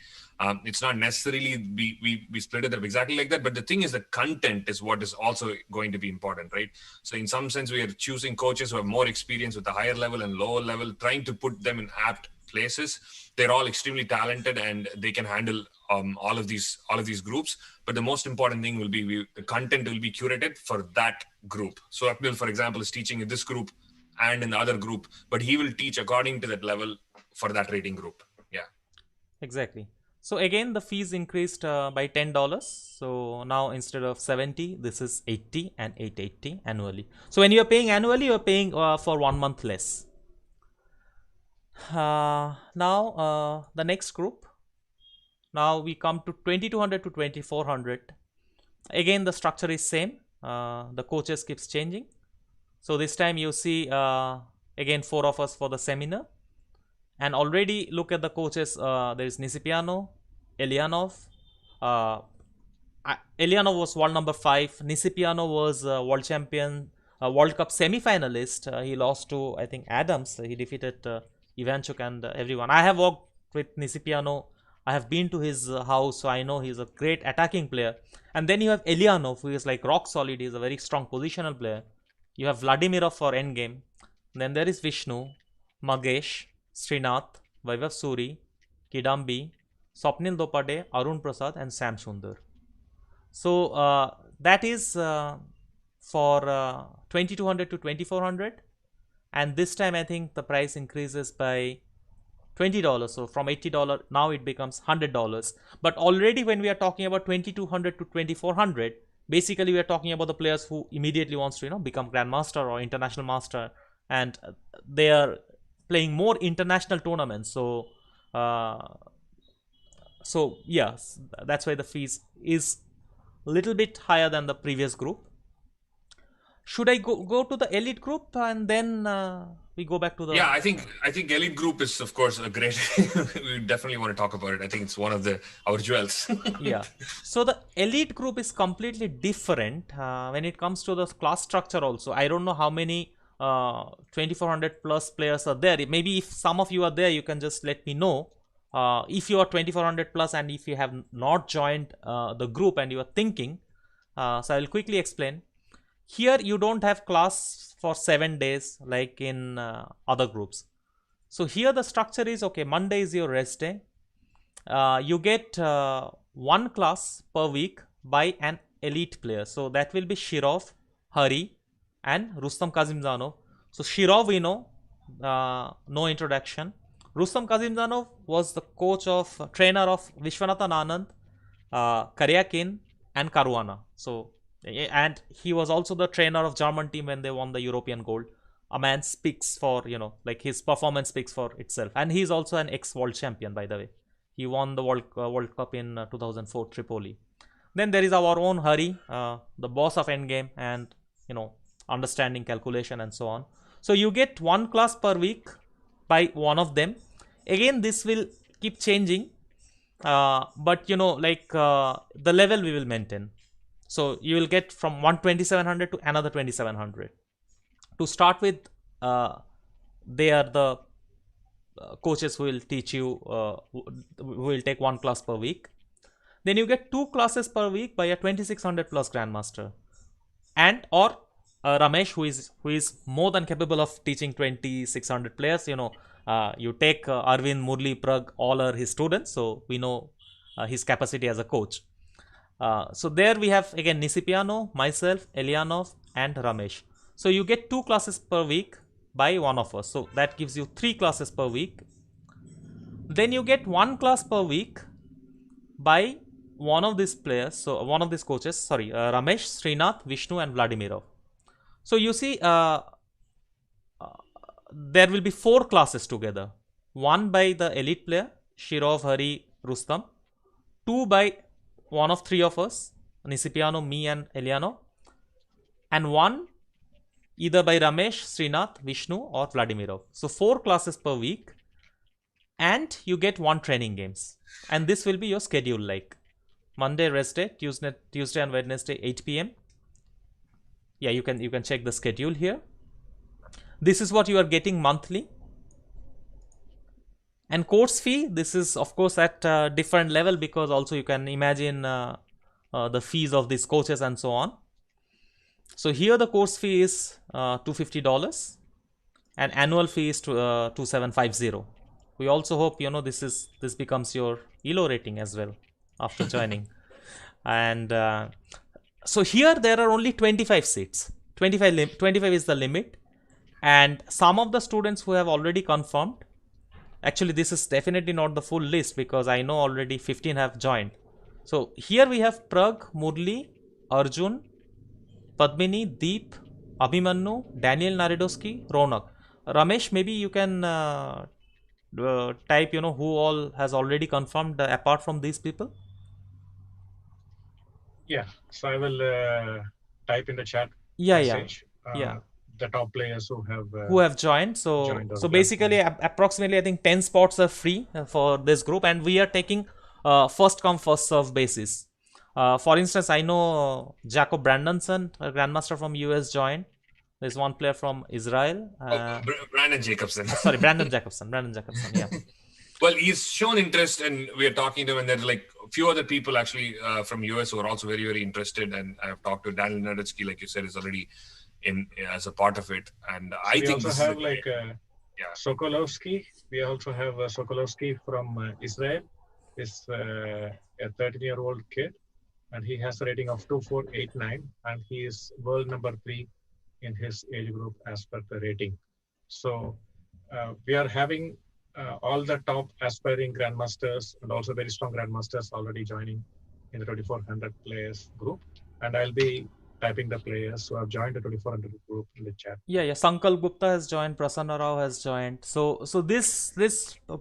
it's not necessarily we split it up exactly like that. But the thing is, the content is what is also going to be important, right? So in some sense, we are choosing coaches who have more experience with the higher level and lower level, trying to put them in apt places. They're all extremely talented and they can handle all of these groups. But the most important thing will be the content will be curated for that group. So Abdul, for example, is teaching in this group and in the other group, but he will teach according to that level for that rating group. Yeah. Exactly. So again, the fees increased by $10. So now instead of 70, this is 80 and 880 annually. So when you are paying annually, you are paying for 1 month less. Now the next group. Now we come to 2200 to 2400. Again, the structure is same. The coaches keeps changing. So this time you see again 4 of us for the seminar. And already look at the coaches. There is Nisipiano, Elianov. Elianov was world number 5. Nisipiano was world champion, World Cup semi-finalist. He lost to, I think, Adams. He defeated Ivanchuk and everyone. I have worked with Nisipiano. I have been to his house, so I know he's a great attacking player. And then you have Elianov, who is like rock solid. He's a very strong positional player. You have Vladimirov for endgame. Then there is Vishnu, Magesh, Srinath, Vaibhav Suri, Kidambi, Swapnil Dopade, Arun Prasad, and Sam Sundar. So that is for 2200 to 2400. And this time I think the price increases by $20. So from $80 now it becomes $100. But already when we are talking about 2200 to 2400, basically we are talking about the players who immediately wants to become grandmaster or international master, and they are playing more international tournaments. So yes, that's why the fees is a little bit higher than the previous group. Should I go to the elite group and then we go back to the... Yeah, I think elite group is, of course, a great... we definitely want to talk about it. I think it's one of our jewels. Yeah. So the elite group is completely different when it comes to the class structure also. I don't know how many 2400 plus players are there. Maybe if some of you are there, you can just let me know. If you are 2400 plus and if you have not joined the group and you are thinking, so I will quickly explain. Here you don't have class for 7 days like in other groups. So here the structure is, okay, Monday is your rest day. You get 1 class per week by an elite player. So that will be Shirov, Hari, and Rustam Kazimzadov. So Shirov we know, no introduction. Rustam Kazimzadov was the trainer of Vishwanathan Anand, Karyakin, and Caruana. So, and he was also the trainer of German team when they won the European gold. A man speaks for, like his performance speaks for itself. And he's also an ex-world champion, by the way. He won the World Cup in 2004 Tripoli. Then there is our own Hari, the boss of Endgame, and understanding calculation and so on. So you get 1 class per week by one of them. Again, this will keep changing, but the level we will maintain. So you will get from 2700 to another 2700. To start with, they are the coaches who will teach you, who will take 1 class per week. Then you get 2 classes per week by a 2600 plus grandmaster, and or Ramesh, who is more than capable of teaching 2600 players. You take Arvind, Murli, Prag, all are his students, so we know his capacity as a coach. So there we have again Nisipiano, myself, Elianov, and Ramesh. So you get 2 classes per week by one of us. So that gives you 3 classes per week. Then you get 1 class per week by one of these players. So one of these coaches, sorry, Ramesh, Srinath, Vishnu, and Vladimirov. So you see, there will be 4 classes together. 1 by the elite player, Shirov, Hari, Rustam. 2 by one of 3 of us, Nisipiano, me, and Eliano. And 1 either by Ramesh, Srinath, Vishnu, or Vladimirov. So 4 classes per week. And you get 1 training games. And this will be your schedule like. Monday rest day, Tuesday and Wednesday 8 p.m. Yeah, you can check the schedule here. This is what you are getting monthly. And course fee, this is of course at a different level, because also you can imagine the fees of these coaches and so on. So here the course fee is $250 and annual fee is 2750. We also hope this becomes your ELO rating as well after joining. And so here there are only 25 seats. 25 is the limit, and some of the students who have already confirmed. Actually, this is definitely not the full list, because I know already 15 have joined. So here we have Prag, Murli, Arjun, Padmini, Deep, Abhimanyu, Daniel Naredowski, Ronak. Ramesh, maybe you can type, who all has already confirmed apart from these people. Yeah, so I will type in the chat Yeah, message. yeah. The top players who have joined. So joined our basically approximately I think 10 spots are free for this group, and we are taking first come first serve basis. For instance, I know Jacob Brandenson, a grandmaster from US, joined. There's one player from Israel. Brandon Jacobson. Sorry, Brandon Jacobson. Yeah. Well, he's shown interest, and we are talking to him, and there's like a few other people actually from US who are also very, very interested. And I've talked to Daniel Naredowski, like you said, is already in as a part of it. And I think we also have Sokolovsky. We also have Sokolovsky from Israel. He's a 13-year-old kid, and he has a rating of 2489, and he is world number 3 in his age group as per the rating. So we are having all the top aspiring grandmasters and also very strong grandmasters already joining in the 2400 players group, and I'll be typing the players who have joined the 2400 group in the chat. Yeah. Sankal Gupta has joined, Prasanna Rao has joined. So this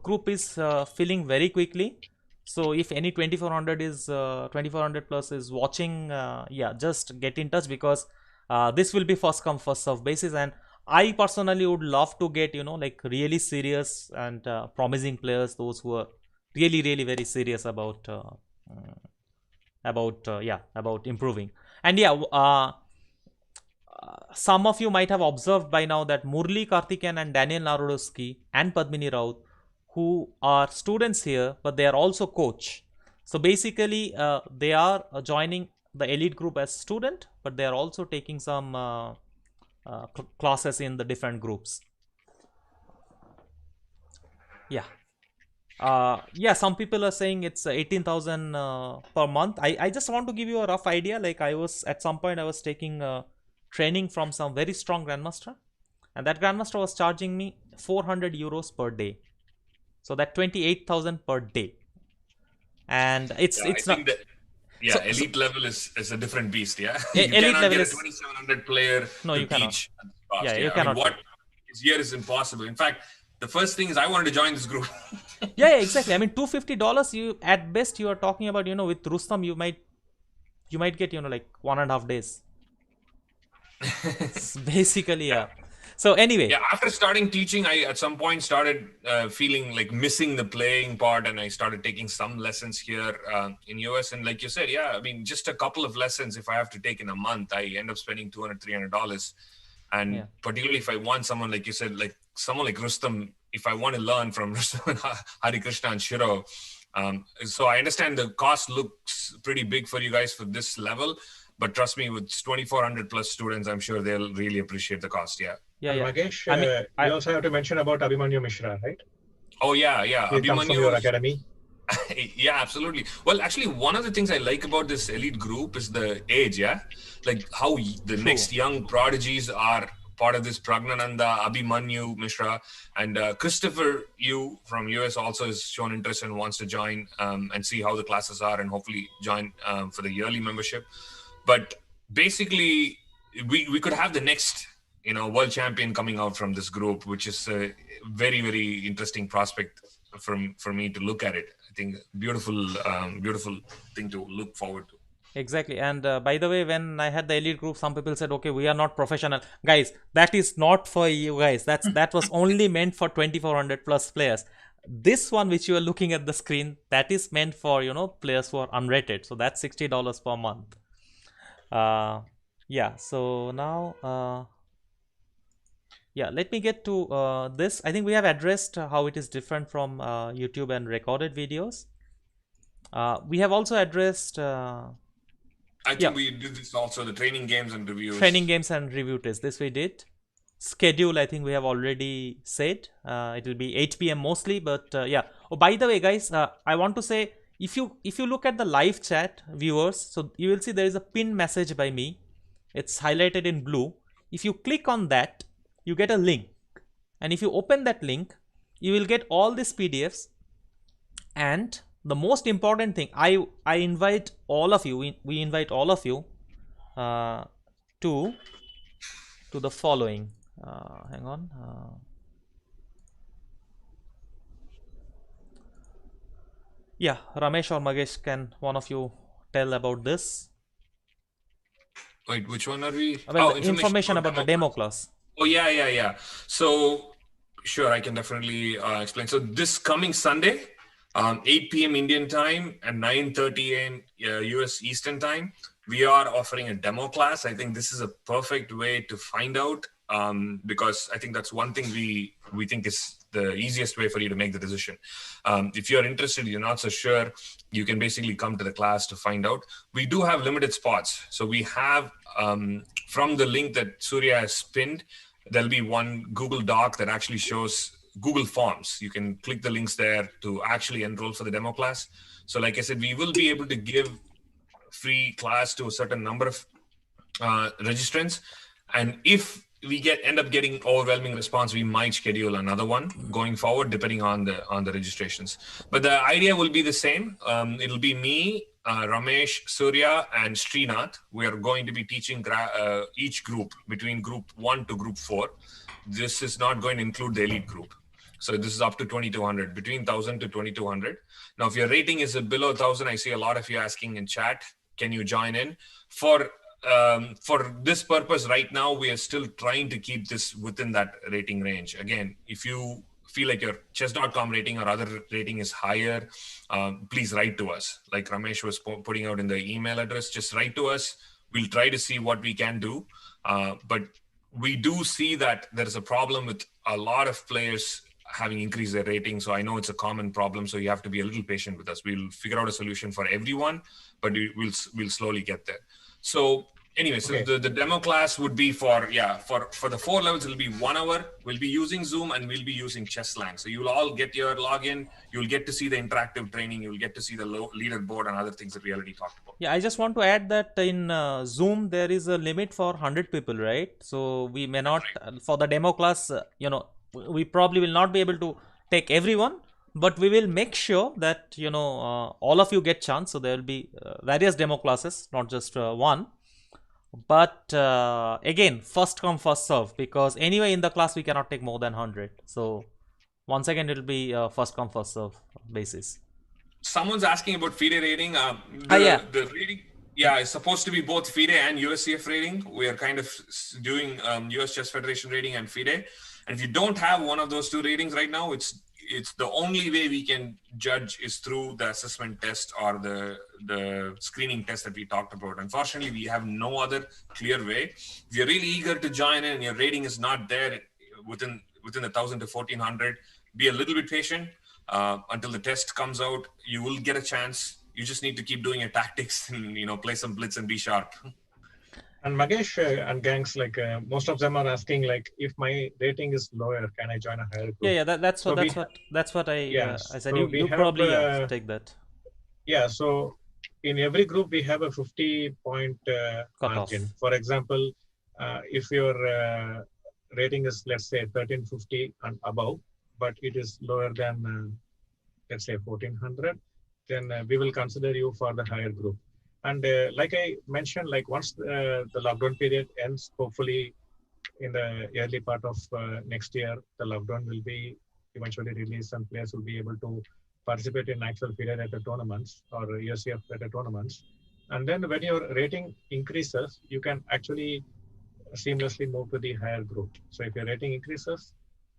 group is filling very quickly. So if any 2400 is 2400 plus is watching, just get in touch, because this will be first come first serve basis. And I personally would love to get like really serious and promising players, those who are really very serious about improving. And some of you might have observed by now that Murli Karthikeyan and Daniel Narodowski and Padmini Raut, who are students here, but they are also coach. So basically they are joining the elite group as student, but they are also taking some classes in the different groups. Some people are saying it's 18,000 per month. I just want to give you a rough idea. Like I was taking training from some very strong grandmaster, and that grandmaster was charging me 400 euros per day. So that 28,000 per day. And it's not. Elite level is a different beast. Yeah, elite level is a 2,700 player. No, you cannot. Teach You cannot. What is here is impossible. In fact, the first thing is I wanted to join this group. yeah, exactly. I mean, $250. You at best you are talking about. With Rustam, you might get like 1.5 days. Basically, yeah. So anyway, after starting teaching, I at some point started feeling like missing the playing part, and I started taking some lessons here in US. And like you said, I mean, just a couple of lessons if I have to take in a month, I end up spending $200-300. And particularly if I want someone, like you said, like someone like Rustam, if I want to learn from Rustam and Hari Krishna and Shiro. So I understand the cost looks pretty big for you guys for this level, but trust me, with 2,400 plus students, I'm sure they'll really appreciate the cost. Yeah. Magesh, you also have to mention about Abhimanyu Mishra, right? Oh, yeah. He comes from your academy. Yeah, absolutely. Well, actually, one of the things I like about this elite group is the age, like how the next young prodigies are part of this. Pragnananda, Abhimanyu Mishra, and Christopher Yu from US also has shown interest and wants to join and see how the classes are, and hopefully join for the yearly membership. But basically, we could have the next world champion coming out from this group, which is a very, very interesting prospect for me to look at it. I think beautiful thing to look forward to. Exactly. And by the way, when I had the elite group, some people said, okay, we are not professional. Guys, that is not for you guys. That was only meant for 2,400 plus players. this one which you are looking at the screen, that is meant for, players who are unrated. So that's $60 per month. Yeah, so now yeah, let me get to this. I think we have addressed how it is different from YouTube and recorded videos. We have also addressed I think we did this also, the training games and reviews. Training games and review tests. This we did. Schedule, I think we have already said. It will be 8 p.m. mostly, but yeah. Oh, by the way, guys, I want to say, if you look at the live chat, viewers, so you will see there is a pinned message by me. It's highlighted in blue. If you click on that, you get a link, and if you open that link, you will get all these PDFs. And the most important thing, I invite all of you. We invite all of you to the following. Hang on. Yeah, Ramesh or Magesh, can one of you tell about this? Wait, which one are we? Well, information about the demo class. Oh, yeah. So, sure, I can definitely explain. So this coming Sunday, 8 p.m. Indian time and 9:30 a.m. US Eastern time, we are offering a demo class. I think this is a perfect way to find out, because I think that's one thing we think is the easiest way for you to make the decision. If you're interested, you're not so sure, you can basically come to the class to find out. We do have limited spots. So we have, from the link that Surya has pinned, there'll be one Google Doc that actually shows Google Forms. You can click the links there to actually enroll for the demo class. So like I said, we will be able to give free class to a certain number of registrants. And if we end up getting overwhelming response, we might schedule another one going forward, depending on the registrations. But the idea will be the same. It'll be me, Ramesh, Surya, and Srinath. We are going to be teaching each group between group 1 to group 4. This is not going to include the elite group. So this is up to 2,200, between 1,000 to 2,200. Now, if your rating is below 1,000, I see a lot of you asking in chat, can you join in? For this purpose right now, we are still trying to keep this within that rating range. Again, if you feel like your chess.com rating or other rating is higher, please write to us. Like Ramesh was putting out in the email address, just write to us. We'll try to see what we can do. But we do see that there's a problem with a lot of players having increased their rating. So I know it's a common problem. So you have to be a little patient with us. We'll figure out a solution for everyone, but we'll slowly get there. So anyway, so the demo class would be for the 4 levels, it'll be 1 hour. We'll be using Zoom and we'll be using ChessLang. So you'll all get your login. You'll get to see the interactive training. You'll get to see the leaderboard and other things that we already talked about. Yeah, I just want to add that in Zoom, there is a limit for 100 people, right? So we may not, for the demo class, we probably will not be able to take everyone, but we will make sure that, all of you get chance. So there will be various demo classes, not just one. But again, first come, first serve, because anyway in the class we cannot take more than 100. So once again, it will be first come, first serve basis. Someone's asking about FIDE rating. The rating, it's supposed to be both FIDE and USCF rating. We are kind of doing US Chess Federation rating and FIDE. And if you don't have one of those two ratings right now, it's the only way we can judge is through the assessment test or the screening test that we talked about. Unfortunately, we have no other clear way. If you're really eager to join in and your rating is not there within 1,000 to 1,400, be a little bit patient until the test comes out. You will get a chance. You just need to keep doing your tactics and play some blitz and be sharp. And Magesh and gangs, most of them are asking, if my rating is lower, can I join a higher group? Yeah, that's what I said. So you probably take that. Yeah, so in every group we have a 50-point margin. For example, if your rating is, let's say, 1350 and above, but it is lower than let's say 1400, then we will consider you for the higher group. And like I mentioned, once the lockdown period ends, hopefully in the early part of next year, the lockdown will be eventually released and players will be able to participate in actual period at the tournaments or USCF at the tournaments. And then when your rating increases, you can actually seamlessly move to the higher group. So if your rating increases,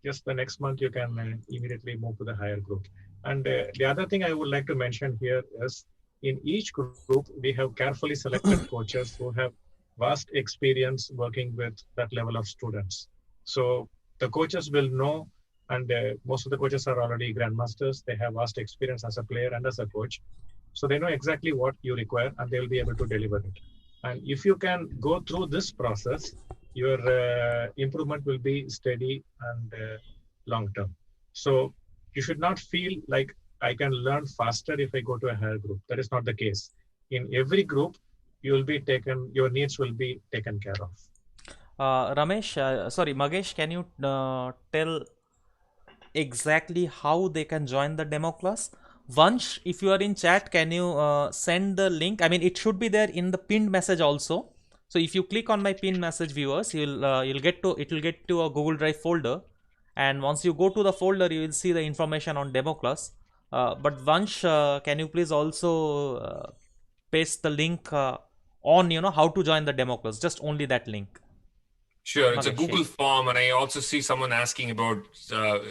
just the next month you can immediately move to the higher group. And the other thing I would like to mention here is in each group, we have carefully selected coaches who have vast experience working with that level of students. So the coaches will know, and most of the coaches are already grandmasters. They have vast experience as a player and as a coach. So they know exactly what you require and they will be able to deliver it. And if you can go through this process, your improvement will be steady and long term. So you should not feel like I can learn faster if I go to a higher group. That is not the case. In every group, your needs will be taken care of. Magesh, can you tell exactly how they can join the demo class? Vansh, if you are in chat, can you send the link? I mean, it should be there in the pinned message also. So if you click on my pinned message, viewers, you'll get to a Google Drive folder, and once you go to the folder, you will see the information on demo class. But Vansh, can you please also paste the link on how to join the demo class? Just only that link. Sure, it's a Google form, and I also see someone asking about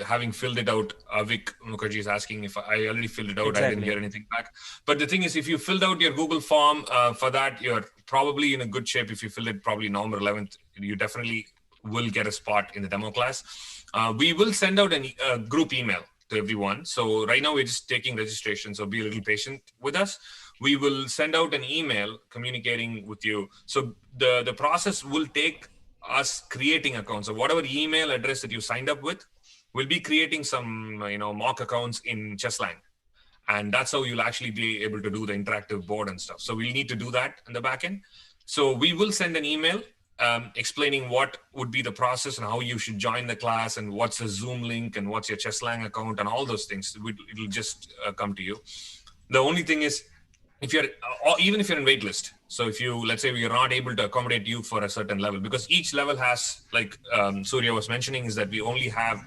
having filled it out. Avik Mukherjee is asking if I already filled it out. Exactly. I didn't hear anything back. But the thing is, if you filled out your Google form for that, you're probably in a good shape. If you filled it probably November 11th, you definitely will get a spot in the demo class. We will send out a group email to everyone. So right now we're just taking registration, so be a little patient with us. We will send out an email communicating with you. So the process will take us creating accounts. So whatever email address that you signed up with, we'll be creating some mock accounts in ChessLang, and that's how you'll actually be able to do the interactive board and stuff. So we'll need to do that in the back end. So we will send an email explaining what would be the process and how you should join the class and what's the Zoom link and what's your ChessLang account and all those things. It'll just come to you. The only thing is, even if you're in waitlist, so if let's say we are not able to accommodate you for a certain level, because each level has, like Surya was mentioning, is that we only have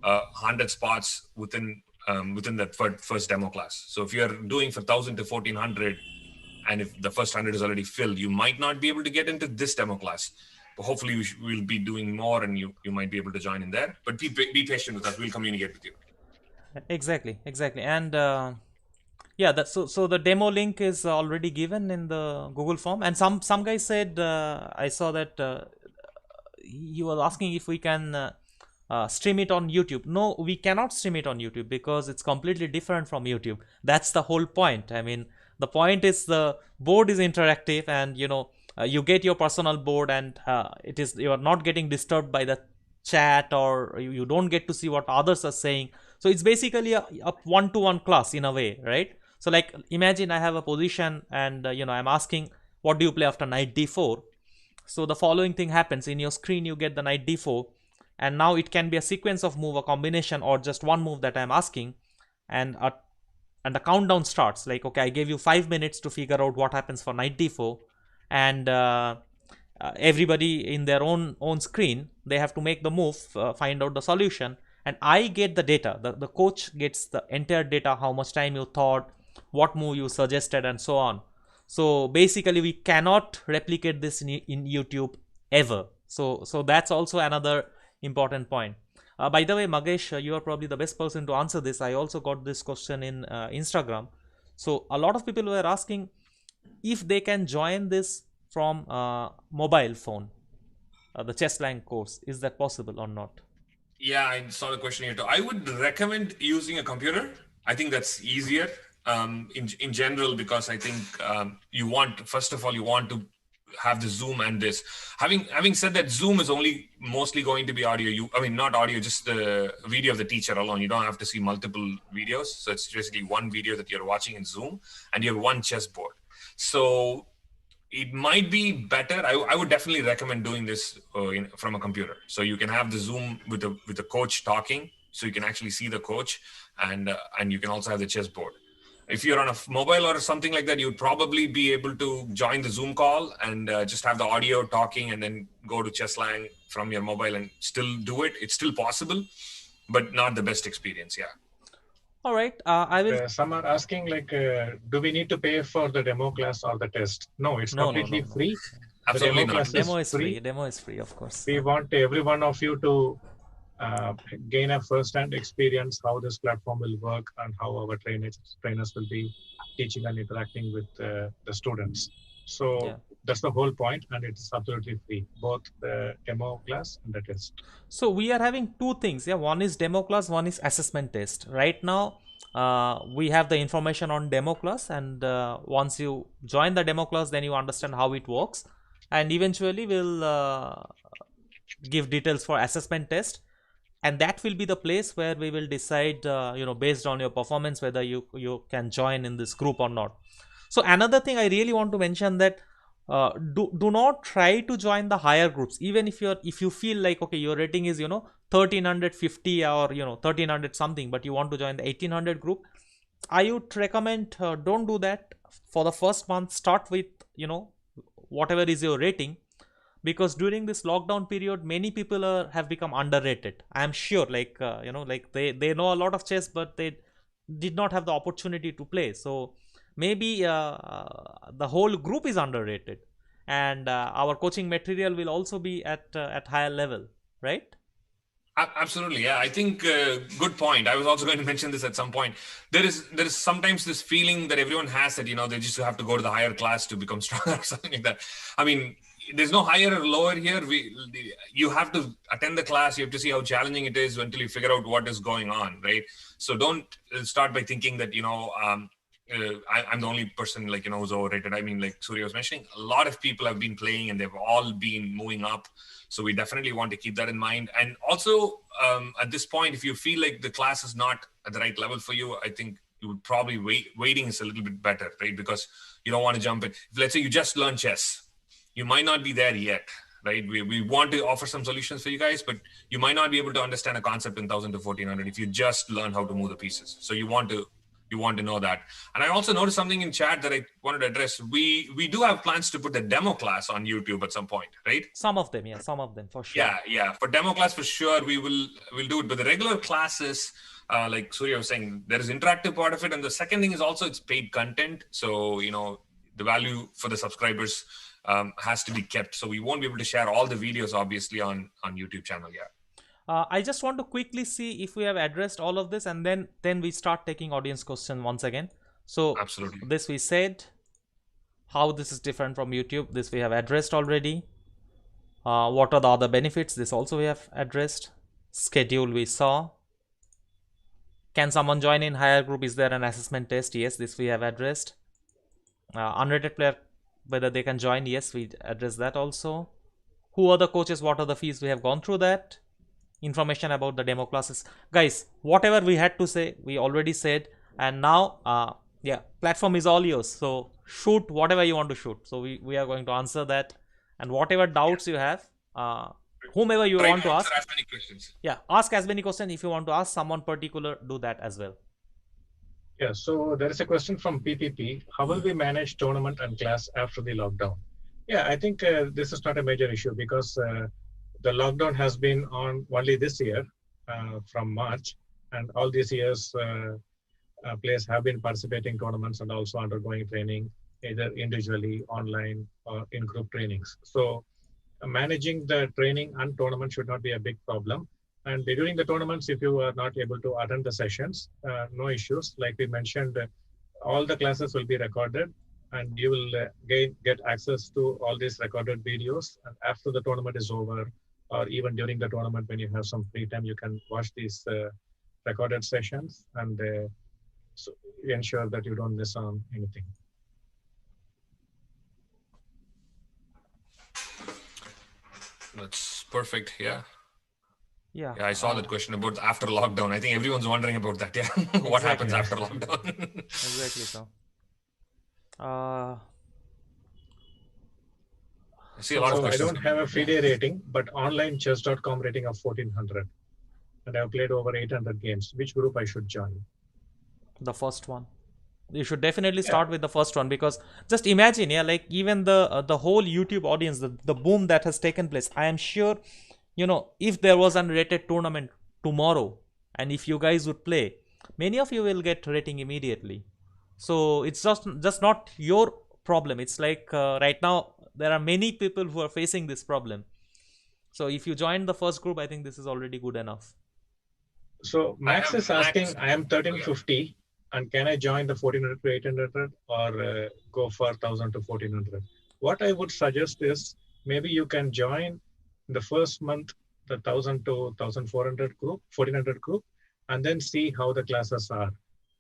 100 spots within that first demo class. So if you're doing for 1,000 to 1,400, and if the first 100 is already filled, you might not be able to get into this demo class. But hopefully we'll be doing more, and you might be able to join in there. But be patient with us. We'll communicate with you. Exactly, and. Yeah, so the demo link is already given in the Google form, and some guys said I saw that he was asking if we can stream it on YouTube. No, we cannot stream it on YouTube because it's completely different from YouTube. That's the whole point. I mean, the point is the board is interactive, and you get your personal board, and you are not getting disturbed by the chat, or you don't get to see what others are saying. So it's basically a one-to-one class in a way, right? So like imagine I have a position, and I'm asking, what do you play after knight d4? So the following thing happens. In your screen you get the knight d4, and now it can be a sequence of move, a combination, or just one move that I'm asking, and the countdown starts. Like, okay, I gave you 5 minutes to figure out what happens for knight d4, and everybody in their own screen, they have to make the move, find out the solution, and I get the data. The coach gets the entire data, how much time you thought, what move you suggested, and so on. So basically we cannot replicate this in YouTube ever. So that's also another important point. By the way, Magesh, you are probably the best person to answer this. I also got this question in Instagram. So a lot of people were asking if they can join this from mobile phone, the ChessLang course. Is that possible or not? Yeah, I saw the question here too. I would recommend using a computer. I think that's easier in general, because I think first of all, you want to have the Zoom and this. Having said that, Zoom is only mostly going to be audio. Not audio, just the video of the teacher alone. You don't have to see multiple videos. So it's basically one video that you're watching in Zoom, and you have one chessboard. So it might be better. I would definitely recommend doing this from a computer. So you can have the Zoom with the coach talking, so you can actually see the coach, and you can also have the chessboard. If you're on a mobile or something like that, you'd probably be able to join the Zoom call and just have the audio talking, and then go to ChessLang from your mobile and still do it. It's still possible, but not the best experience. Yeah. All right. I will. Some are asking do we need to pay for the demo class or the test? No, it's completely free. Absolutely not. Demo is free. Demo is free, of course. We want every one of you to gain a first-hand experience how this platform will work and how our trainers will be teaching and interacting with the students. So Yeah. that's the whole point, and it's absolutely free, both the demo class and the test. So we are having two things. Yeah, one is demo class, one is assessment test. Right now, we have the information on demo class, and once you join the demo class, then you understand how it works, and eventually we'll give details for assessment test, and that will be the place where we will decide, based on your performance, whether you can join in this group or not. So another thing I really want to mention that do not try to join the higher groups, even if you feel like, okay, your rating is 1350 or 1300 something, but you want to join the 1800 group. I would recommend, don't do that for the first month. Start with whatever is your rating, because during this lockdown period many people have become underrated. I am sure, like they know a lot of chess, but they did not have the opportunity to play. So maybe the whole group is underrated, and our coaching material will also be at higher level, right? Absolutely, yeah. I think good point. I was also going to mention this at some point. There is sometimes this feeling that everyone has that they just have to go to the higher class to become stronger or something like that. I mean, there's no higher or lower here. You have to attend the class. You have to see how challenging it is until you figure out what is going on, right? So don't start by thinking that I'm the only person who's overrated. I mean, like Surya was mentioning, a lot of people have been playing and they've all been moving up. So we definitely want to keep that in mind. And also at this point, if you feel like the class is not at the right level for you, I think you would probably waiting is a little bit better, right? Because you don't want to jump in. If, let's say you just learn chess, you might not be there yet, right? We want to offer some solutions for you guys, but you might not be able to understand a concept in 1000 to 1400 if you just learn how to move the pieces. So you want to know that. And I also noticed something in chat that I wanted to address. We do have plans to put the demo class on YouTube at some point, right? Some of them for sure. Yeah. For demo class, for sure, we'll do it. But the regular classes, like Surya was saying, there is interactive part of it. And the second thing is also it's paid content. So, the value for the subscribers has to be kept. So we won't be able to share all the videos, obviously, on YouTube channel. Yeah. I just want to quickly see if we have addressed all of this, and then we start taking audience question once again. So Absolutely. This we said, how this is different from YouTube, this we have addressed already. What are the other benefits? This also we have addressed. Schedule we saw. Can someone join in higher group? Is there an assessment test? Yes, this we have addressed. Unrated player, whether they can join? Yes, we addressed that also. Who are the coaches? What are the fees? We have gone through that. Information about the demo classes. Guys, whatever we had to say, we already said. And now, platform is all yours. So shoot whatever you want to shoot. So we are going to answer that. And whatever doubts you have, whomever you want to ask many questions. Yeah, ask as many questions. If you want to ask someone particular, do that as well. Yeah, so there is a question from PPP. How will we manage tournament and class after the lockdown? Yeah, I think this is not a major issue because the lockdown has been on only this year from March, and all these years players have been participating in tournaments and also undergoing training either individually, online, or in group trainings. So managing the training and tournament should not be a big problem. And during the tournaments, if you are not able to attend the sessions, no issues. Like we mentioned, all the classes will be recorded and you will get access to all these recorded videos. And after the tournament is over, or even during the tournament when you have some free time, you can watch these recorded sessions and so ensure that you don't miss on anything. That's perfect. Yeah, Yeah, I saw that question about after lockdown. I think everyone's wondering about that. Yeah, what happens after lockdown? Exactly so. I see a lot of So I questions. don't have a FIDE rating, but online chess.com rating of 1400. And I've played over 800 games. Which group I should join? The first one. You should definitely start with the first one, because just imagine, like even the whole YouTube audience, the boom that has taken place. I am sure, if there was an rated tournament tomorrow, and if you guys would play, many of you will get rating immediately. So it's just not your problem. It's like right now there are many people who are facing this problem. So if you join the first group, I think this is already good enough. So Max is asking, I am 1350, and can I join the 1400 to 1800 or go for 1000 to 1400? What I would suggest is maybe you can join the first month the 1000 to 1400 group, 1400 group, and then see how the classes are.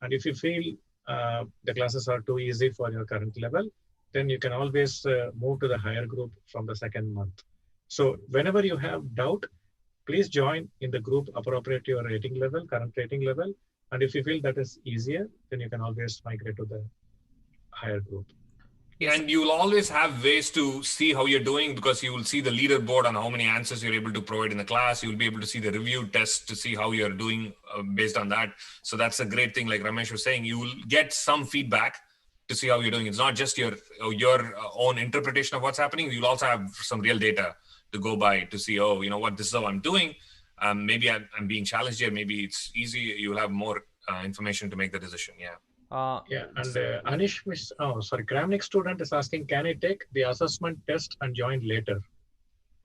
And if you feel the classes are too easy for your current level, then you can always move to the higher group from the second month. So whenever you have doubt, please join in the group appropriate to your rating level, current rating level. And if you feel that is easier, then you can always migrate to the higher group. Yes. And you'll always have ways to see how you're doing, because you will see the leaderboard on how many answers you're able to provide in the class. You'll be able to see the review test to see how you're doing based on that. So that's a great thing. Like Ramesh was saying, you will get some feedback to see how you're doing. It's not just your own interpretation of what's happening. You'll also have some real data to go by to see, oh, you know what, this is how I'm doing. Maybe I'm being challenged here. Maybe it's easy. You'll have more information to make the decision. Yeah. And Anish, Kramnik student is asking, can I take the assessment test and join later?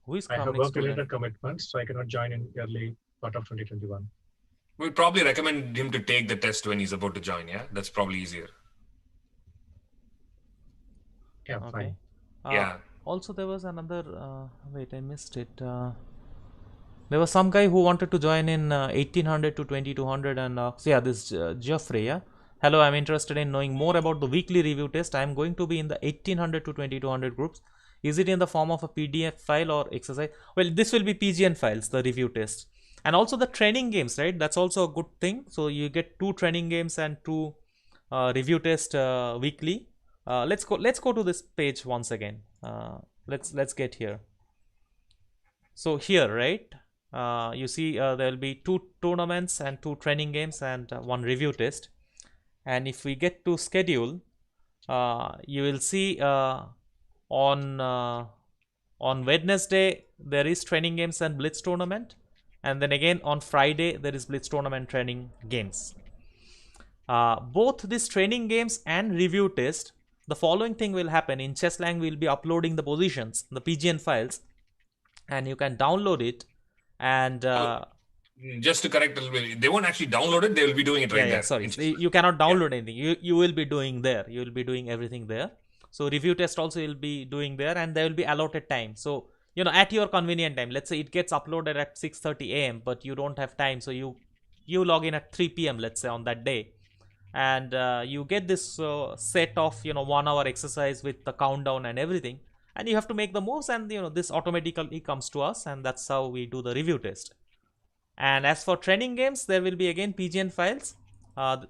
Who is I have Kramnik work-related student? commitments, so I cannot join in early part of 2021. We'd probably recommend him to take the test when he's about to join. Yeah, that's probably easier. Yeah, Okay. fine. Yeah. Also, there was another. Wait, I missed it. There was some guy who wanted to join in 1800 to 2200, and so yeah, this Geoffrey. Yeah. Hello, I'm interested in knowing more about the weekly review test. I'm going to be in the 1800 to 2200 groups. Is it in the form of a PDF file or exercise? Well, this will be PGN files, the review test. And also the training games, right? That's also a good thing. So you get 2 training games and 2 review test weekly. Let's go to this page once again. Let's get here. So here, right? You see there will be 2 tournaments and 2 training games and 1 review test. And if we get to schedule, you will see on Wednesday there is training games and blitz tournament, and then again on Friday there is blitz tournament training games. Both these training games and review test, the following thing will happen. In Chesslang we will be uploading the positions, the PGN files, and you can download it. And just to correct a little bit, they won't actually download it. They will be doing it right there. Sorry, you cannot download anything. You will be doing there. You will be doing everything there. So review test also you'll be doing there, and there will be allotted time. So you know, at your convenient time. Let's say it gets uploaded at 6:30 a.m. but you don't have time, so you log in at 3 p.m. let's say on that day, and you get this set of 1 hour exercise with the countdown and everything, and you have to make the moves, and this automatically comes to us, and that's how we do the review test. And as for training games, there will be again PGN files.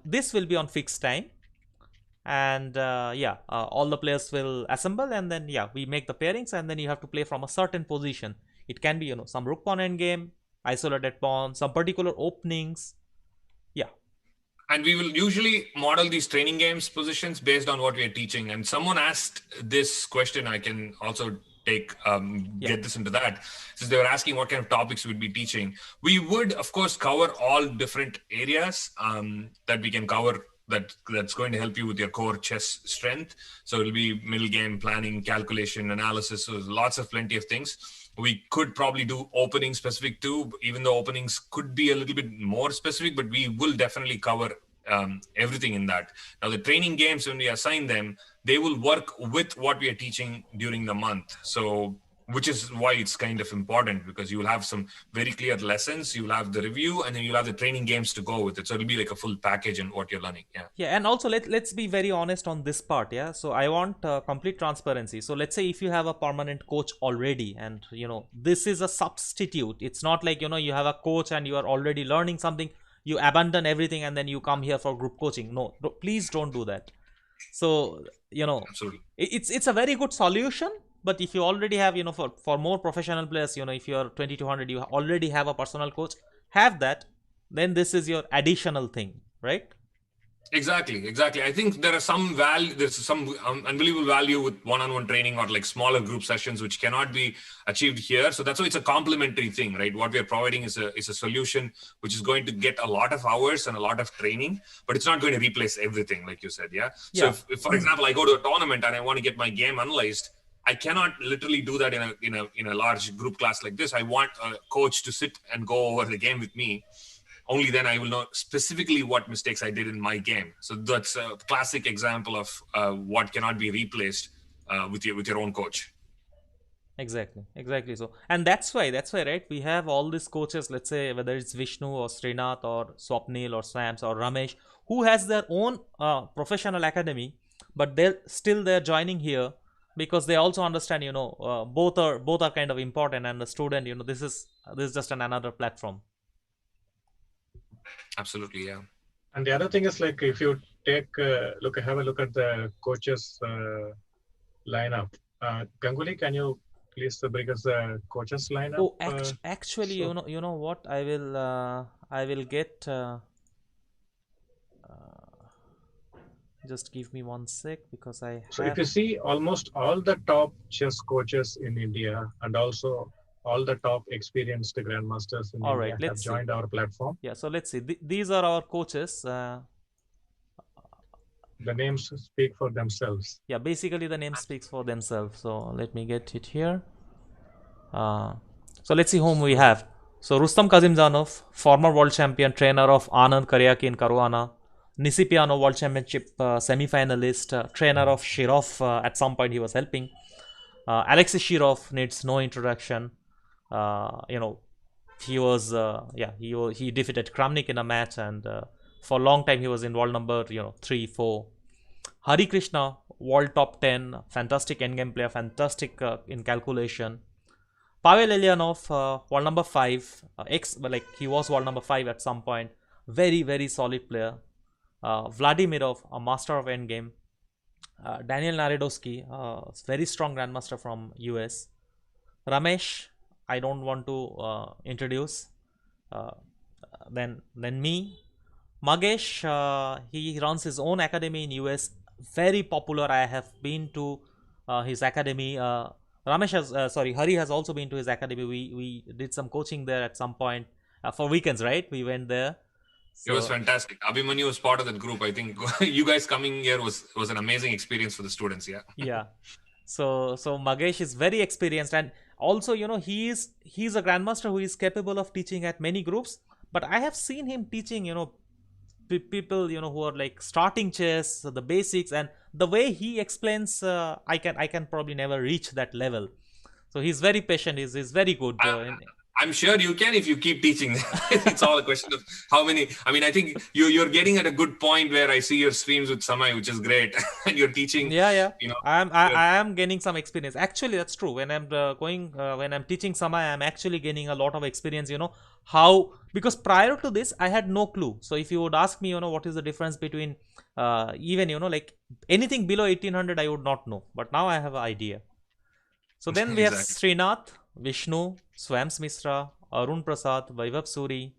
This will be on fixed time, and all the players will assemble, and then we make the pairings, and then you have to play from a certain position. It can be some rook pawn endgame, isolated pawn, some particular openings. And we will usually model these training games positions based on what we are teaching. And someone asked this question. I can also get this into that, since they were asking what kind of topics we'd be teaching. We would, of course, cover all different areas that we can cover that's going to help you with your core chess strength. So it'll be middle game planning, calculation, analysis. So there's plenty of things. We could probably do opening specific too, even though openings could be a little bit more specific, but we will definitely cover everything in that. Now, the training games, when we assign them, they will work with what we are teaching during the month. So, which is why it's kind of important, because you will have some very clear lessons, you'll have the review, and then you'll have the training games to go with it. So it'll be like a full package in what you're learning. And also let's be very honest on this part. So I want complete transparency. So let's say if you have a permanent coach already, and this is a substitute. It's not like you have a coach and you are already learning something, you abandon everything and then you come here for group coaching. No, please don't do that. So Absolutely. It's a very good solution. But if you already have, for more professional players, if you're 2200, you already have a personal coach, have that, then this is your additional thing, right? Exactly. I think there's some unbelievable value with one-on-one training or like smaller group sessions, which cannot be achieved here. So that's why it's a complementary thing, right? What we are providing is a solution which is going to get a lot of hours and a lot of training, but it's not going to replace everything, like you said. So if for example, I go to a tournament and I want to get my game analyzed, I cannot literally do that in a large group class like this. I want a coach to sit and go over the game with me. Only then I will know specifically what mistakes I did in my game. So that's a classic example of what cannot be replaced with your own coach. Exactly so. And that's why, right, we have all these coaches, let's say whether it's Vishnu or Srinath or Swapnil or Sams or Ramesh, who has their own professional academy, but they're joining here because they also understand, both are kind of important, and the student, this is just another platform. Absolutely, yeah. And the other thing is, like, if you have a look at the coaches lineup. Ganguly, can you please bring us the coaches lineup? Oh, actually, you know what? I will get. Just give me 1 sec, because I. So if you see, almost all the top chess coaches in India and also all the top experienced grandmasters in India have joined our platform. Yeah, so let's see. These are our coaches. The names speak for themselves. Yeah, basically the name speaks for themselves. So let me get it here. So let's see whom we have. So Rustam Kazimzanov, former world champion, trainer of Anand Karyaki in Caruana. Nisipiano World Championship semi-finalist, trainer of Shirov. At some point he was helping. Alexei Shirov needs no introduction. He was he defeated Kramnik in a match, and for a long time he was in world number 3, 4. Hari Krishna, world top 10, fantastic endgame player, fantastic in calculation. Pavel Elyanov, world number 5, he was world number 5 at some point. Very, very solid player. Vladimirov, a master of endgame. Daniel Narodowski, very strong grandmaster from US. Ramesh, I don't want to introduce. Then me. Magesh, he runs his own academy in US. Very popular. I have been to his academy. Hari has also been to his academy. We did some coaching there at some point for weekends, right? We went there. So, it was fantastic. Abhimanyu was part of that group. I think you guys coming here was an amazing experience for the students. Yeah. Yeah. So Magesh is very experienced, and also he's a grandmaster who is capable of teaching at many groups. But I have seen him teaching people who are like starting chess, the basics, and the way he explains, I can probably never reach that level. So he's very patient. He's very good. I'm sure you can if you keep teaching. It's all a question of how many. I mean, I think you're getting at a good point where I see your streams with Samay, which is great, and you're teaching. Yeah. I am gaining some experience. Actually, that's true. When I'm teaching Samay, I'm actually gaining a lot of experience. Because prior to this, I had no clue. So if you would ask me, what is the difference between like anything below 1800, I would not know. But now I have an idea. So then we have Srinath, Vishnu, Swams Misra, Arun Prasad, Vaibhav Suri,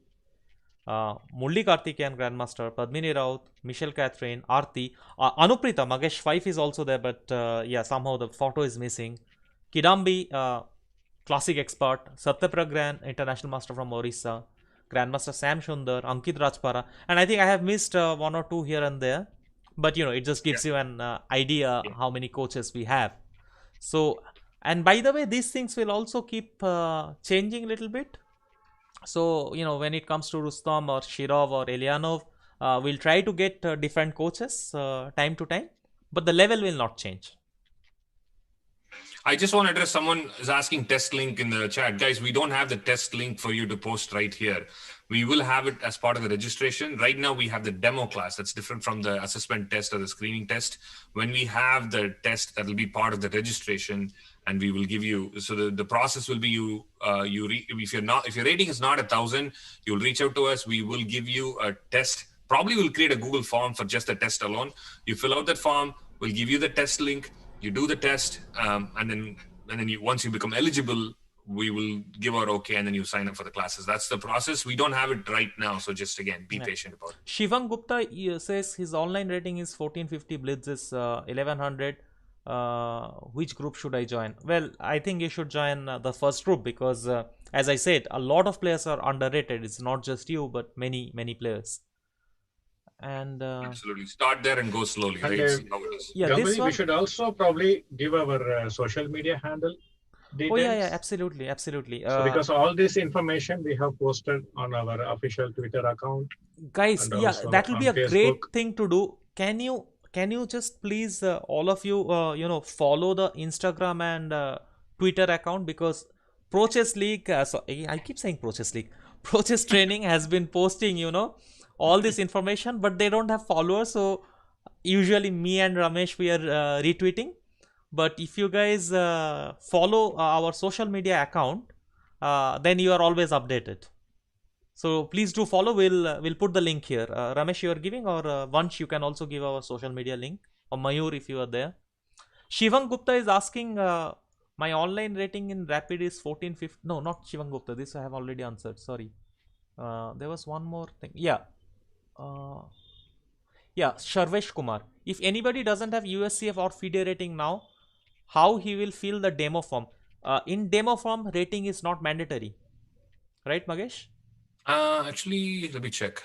Mulli Karthikeyan Grandmaster, Padmini Raut, Michelle Catherine, Aarti, Anuprita, Magesh 5 is also there, but somehow the photo is missing. Kidambi, classic expert, Satyapragyan, international master from Orissa, Grandmaster Sam Shundar, Ankit Rajpara, and I think I have missed 1 or 2 here and there, but it just gives you an idea how many coaches we have. So, and by the way, these things will also keep changing a little bit. So, when it comes to Rustam or Shirov or Elyanov, we'll try to get different coaches time to time, but the level will not change. I just want to address someone is asking test link in the chat. Guys, we don't have the test link for you to post right here. We will have it as part of the registration. Right now, we have the demo class. That's different from the assessment test or the screening test. When we have the test, that will be part of the registration, and we will give you. So the process will be if your rating is not 1,000, you'll reach out to us. We will give you a test. Probably we'll create a Google form for just the test alone. You fill out that form. We'll give you the test link. You do the test, and then once you become eligible, we will give our okay, and then you sign up for the classes. That's the process. We don't have it right now, so just again be patient about it. Shivam Gupta says his online rating is 1450, Blitz is 1100. Which group should I join? Well, I think you should join the first group, because as I said, a lot of players are underrated. It's not just you, but many players. And Absolutely. Start there and go slowly, And right? See how it is. yeah, this Ganguly, we one. should also probably give our social media handle Oh yeah, details. absolutely, absolutely. So because all this information we have posted on our official Twitter account Guys, and yeah, also that will be on a Facebook. great thing to do. Can you just please all of you follow the Instagram and Twitter account, because ProChess League, so I keep saying ProChess League, ProChess Training has been posting all this information, but they don't have followers. So usually me and Ramesh, we are retweeting. But if you guys follow our social media account, then you are always updated. So please do follow. We'll put the link here. Ramesh, you are giving, or Vansh, you can also give our social media link, or Mayur if you are there. Shivam Gupta is asking, my online rating in Rapid is 1450. No, not Shivam Gupta. This I have already answered. Sorry. There was one more thing. Yeah. Uh, yeah, Sharvesh Kumar. If anybody doesn't have USCF or FIDE rating now, how he will fill the demo form? In demo form, rating is not mandatory. Right, Magesh? Actually, let me check.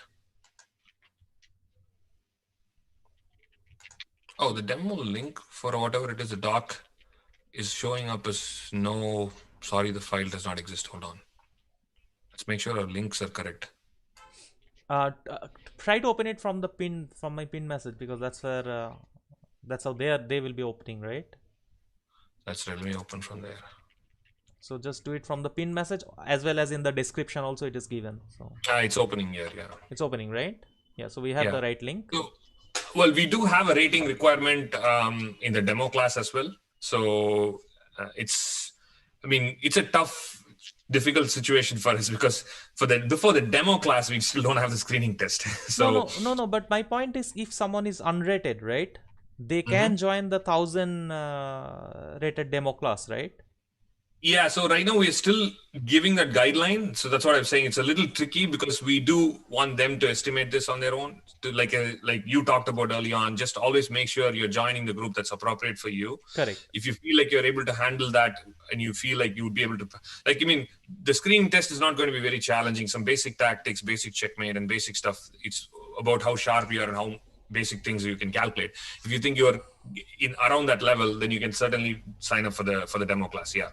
Oh, the demo link for whatever it is, the doc is showing up as no. Sorry, the file does not exist. Hold on. Let's make sure our links are correct. Try to open it from the pin, from my pin message, because that's where that's how they will be opening, right? Let me open from there. So just do it from the pin message, as well as in the description also it is given. So It's opening here. Yeah. it's opening, right? Yeah. So we have the right link. So, well, we do have a rating requirement in the demo class as well. So it's a tough, difficult situation for us, because before the demo class, we still don't have the screening test. So No. But my point is, if someone is unrated, right, they can join the 1000 rated demo class, right? yeah, so right now we're still giving that guideline. So that's what I'm saying. It's a little tricky because we do want them to estimate this on their own. To like you talked about early on, just always make sure you're joining the group that's appropriate for you. Correct. If you feel like you're able to handle that and you feel like you would be able to, the screening test is not going to be very challenging. Some basic tactics, basic checkmate, and basic stuff. It's about how sharp you are and how basic things you can calculate. If you think you're in around that level, then you can certainly sign up for the demo class. Yeah.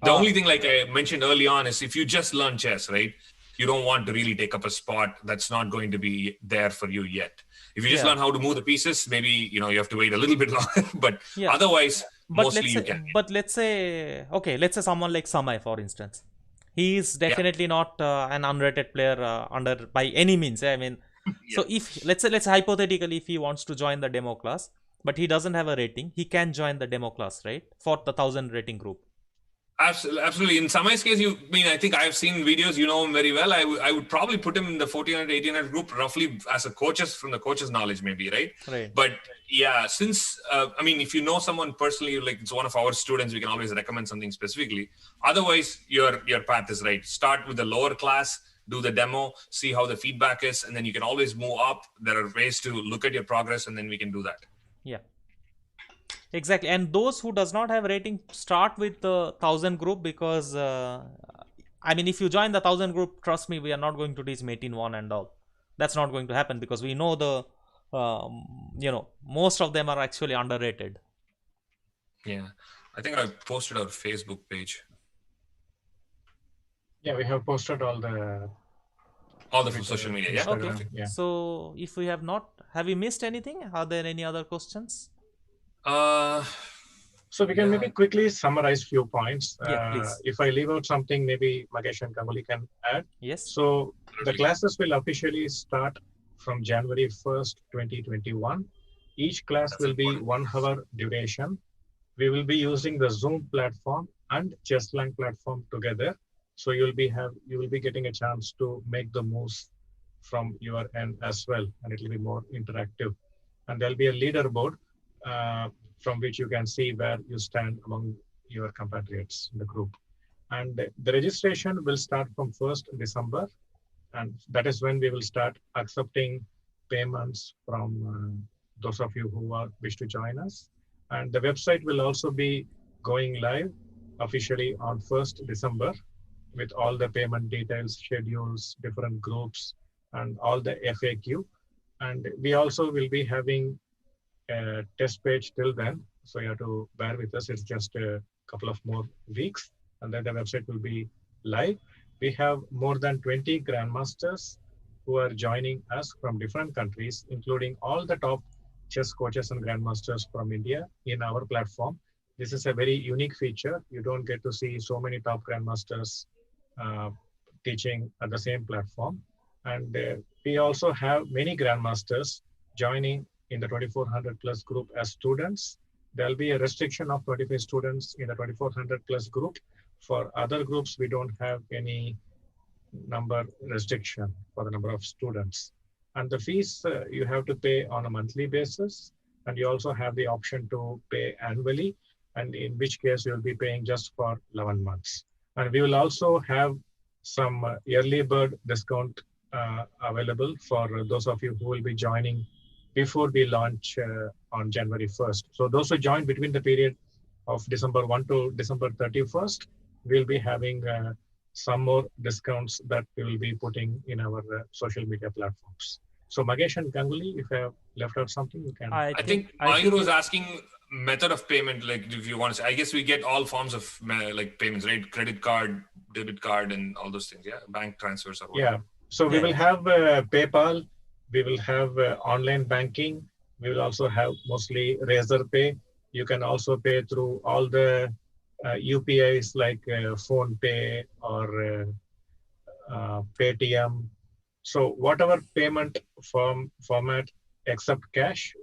The only thing, like I mentioned early on, is if you just learn chess, right, you don't want to really take up a spot that's not going to be there for you yet. If you just learn how to move the pieces, maybe you have to wait a little bit longer. But otherwise, mostly you can. But let's say someone like Samay, for instance, he is definitely not an unrated player under by any means. I mean, so if let's say hypothetically, if he wants to join the demo class, but he doesn't have a rating, he can join the demo class, right, for the 1000 rating group. Absolutely. In Samay's case, I think I've seen videos, you know him very well. I would probably put him in the 1400, 1800 group roughly as from the coach's knowledge, maybe, right? Right. But yeah, since, if you know someone personally, like it's one of our students, we can always recommend something specifically. Otherwise, your path is right. Start with the lower class, do the demo, see how the feedback is, and then you can always move up. There are ways to look at your progress, and then we can do that. Yeah. Exactly. And those who does not have rating, start with the 1000 group, because if you join the 1000 group, trust me, we are not going to teach mate in 1 and all. That's not going to happen, because we know most of them are actually underrated. Yeah. I think I posted our Facebook page. Yeah, we have posted all the social media. Yeah. Okay. Yeah. So if we have we missed anything? Are there any other questions? So we can maybe quickly summarize few points. Please. If I leave out something, maybe Magesh and Ganguly can add. Yes. So the classes will officially start from January 1st, 2021. Each class will be 1 hour duration. We will be using the Zoom platform and ChessLang platform together. So you will be getting a chance to make the moves from your end as well, and it will be more interactive. And there'll be a leaderboard from which you can see where you stand among your compatriots in the group. And the registration will start from 1st December. And that is when we will start accepting payments from those of you who wish to join us. And the website will also be going live officially on 1st December with all the payment details, schedules, different groups, and all the FAQ. And we also will be having a test page till then. So you have to bear with us. It's just a couple of more weeks, and then the website will be live. We have more than 20 grandmasters who are joining us from different countries, including all the top chess coaches and grandmasters from India in our platform. This is a very unique feature. You don't get to see so many top grandmasters uh, teaching at the same platform. And we also have many grandmasters joining in the 2400 plus group as students. There'll be a restriction of 25 students in the 2400 plus group. For other groups, we don't have any number restriction for the number of students. And the fees you have to pay on a monthly basis. And you also have the option to pay annually, and in which case you'll be paying just for 11 months. And we will also have some early bird discount available for those of you who will be joining before we launch on January 1st. So those who join between the period of December 1 to December 31st, we'll be having some more discounts that we will be putting in our social media platforms. So Magesh and Ganguly, if I have left out something, you can. I think Mayur was asking method of payment, like if you want to say, I guess we get all forms of like payments, right? Credit card, debit card, and all those things. Yeah, bank transfers or whatever. Yeah. So we will have PayPal, we will have online banking, we will also have mostly Razor Pay. You can also pay through all the UPIs like Phone Pay or Paytm. So whatever payment format except cash,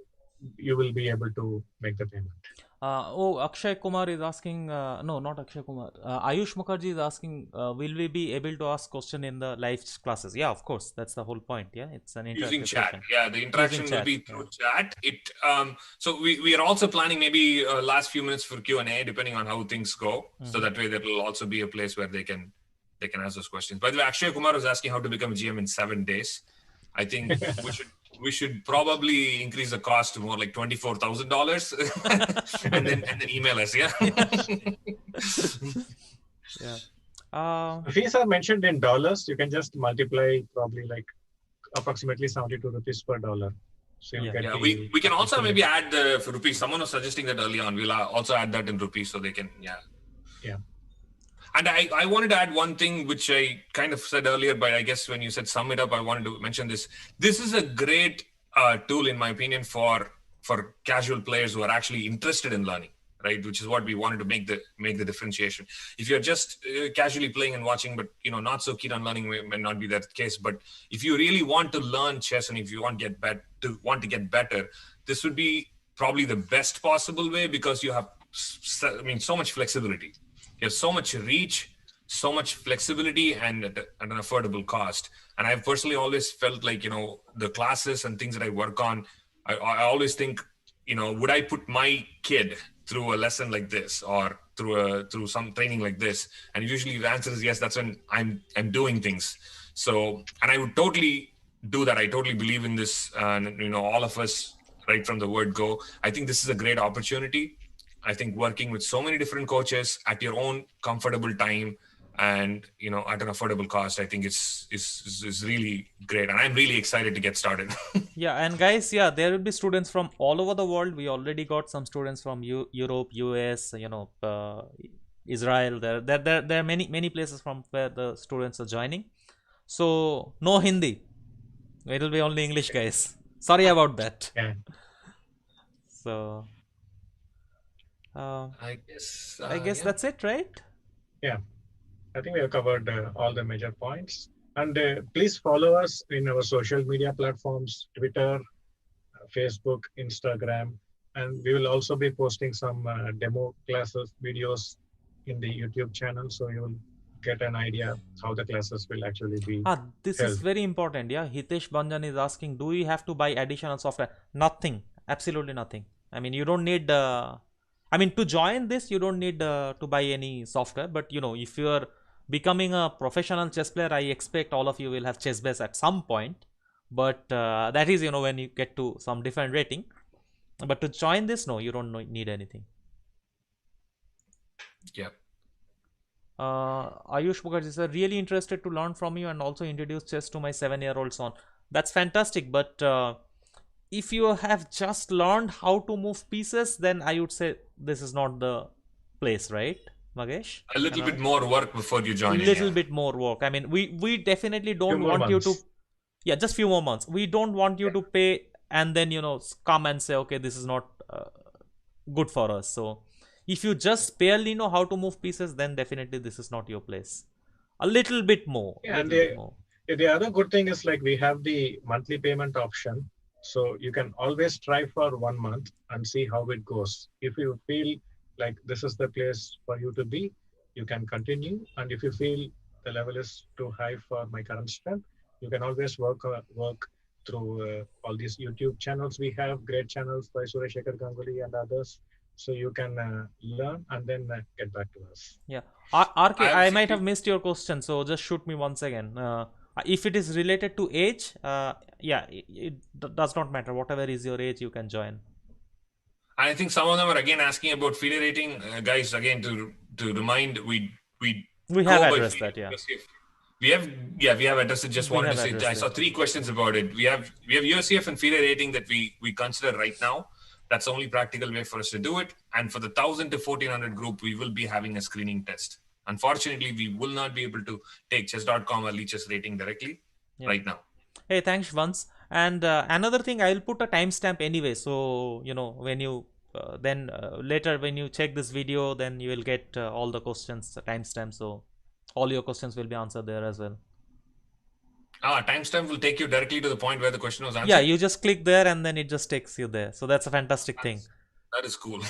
you will be able to make the payment. Akshay Kumar is asking, no, not Akshay Kumar. Ayush Mukherjee is asking, will we be able to ask question in the live classes? Yeah, of course. That's the whole point. Yeah, it's an interactive Using chat. session. Yeah, the interaction will be through chat. So we are also planning maybe last few minutes for Q&A, depending on how things go. So that way, there will also be a place where they can ask those questions. By the way, Akshay Kumar was asking how to become a GM in 7 days. I think we should probably increase the cost to more like $24,000 and then email us. Yeah. Yeah. The fees are mentioned in dollars. You can just multiply probably like approximately 72 rupees per dollar. So we can also maybe add the for rupees. Someone was suggesting that early on. We'll also add that in rupees so they can yeah. And I wanted to add one thing which I kind of said earlier, but I guess when you said sum it up, I wanted to mention this. This is a great tool, in my opinion, for casual players who are actually interested in learning, right? Which is what we wanted to make the differentiation. If you're just casually playing and watching, but not so keen on learning, may not be that case. But if you really want to learn chess and if you want to get better, this would be probably the best possible way because you have, so much flexibility. You have so much reach, so much flexibility, and at an affordable cost. And I've personally always felt like, the classes and things that I work on, I always think, would I put my kid through a lesson like this or through some training like this? And usually the answer is yes. That's when I'm doing things. So, and I would totally do that. I totally believe in this. All of us, right from the word go, I think this is a great opportunity. I think working with so many different coaches at your own comfortable time and, at an affordable cost, I think is really great. And I'm really excited to get started. Yeah. And guys, there will be students from all over the world. We already got some students from Europe, US, Israel. There are many places from where the students are joining. So no Hindi. It will be only English, guys. Sorry about that. Yeah. So I guess that's it, right? Yeah, I think we have covered all the major points. And please follow us in our social media platforms, Twitter, Facebook, Instagram. And we will also be posting some demo classes, videos in the YouTube channel. So you will get an idea how the classes will actually be. This is very important. Yeah, Hitesh Banjan is asking, do we have to buy additional software? Nothing. Absolutely nothing. I mean, you don't need... to join this, you don't need to buy any software. But, if you are becoming a professional chess player, I expect all of you will have ChessBase at some point. But that is, when you get to some different rating. But to join this, no, you don't need anything. Yeah. Ayush Mukherjee is really interested to learn from you and also introduce chess to my 7-year-old son. That's fantastic. But if you have just learned how to move pieces, then I would say this is not the place, right, Magesh? A little bit more work before you A join in. little Yeah. bit more work. I mean, we definitely Few don't more want you to, months. yeah, just few more months. We don't want you to pay and then come and say, okay, this is not good for us. So if you just barely know how to move pieces, then definitely this is not your place. A little bit more, Yeah, and little bit more. the other good thing is like we have the monthly payment option. So you can always try for 1 month and see how it goes. If you feel like this is the place for you to be, you can continue. And if you feel the level is too high for my current strength, you can always work through all these YouTube channels. We have great channels by Sureshekar Ganguly and others. So you can learn and then get back to us. Yeah. RK, I have I might have seen. missed your question, so just shoot me once again. If it is related to age, yeah, it does not matter. Whatever is your age, you can join. I think some of them are again asking about feeder rating. Guys, again to remind, we We have go by addressed feeder that, yeah. USCF. We have addressed it. Just We wanted have to say addressed I saw it. 3 questions about it. We have USCF and feeder rating that we consider right now. That's the only practical way for us to do it. And for the 1,000 to 1,400 group, we will be having a screening test. Unfortunately, we will not be able to take chess.com or chess rating directly right now. Hey, thanks, Vance. And another thing, I'll put a timestamp anyway. So, when you then later when you check this video, then you will get all the questions timestamp. So, all your questions will be answered there as well. Timestamp will take you directly to the point where the question was answered. Yeah, you just click there and then it just takes you there. So, that's a fantastic thing. That is cool.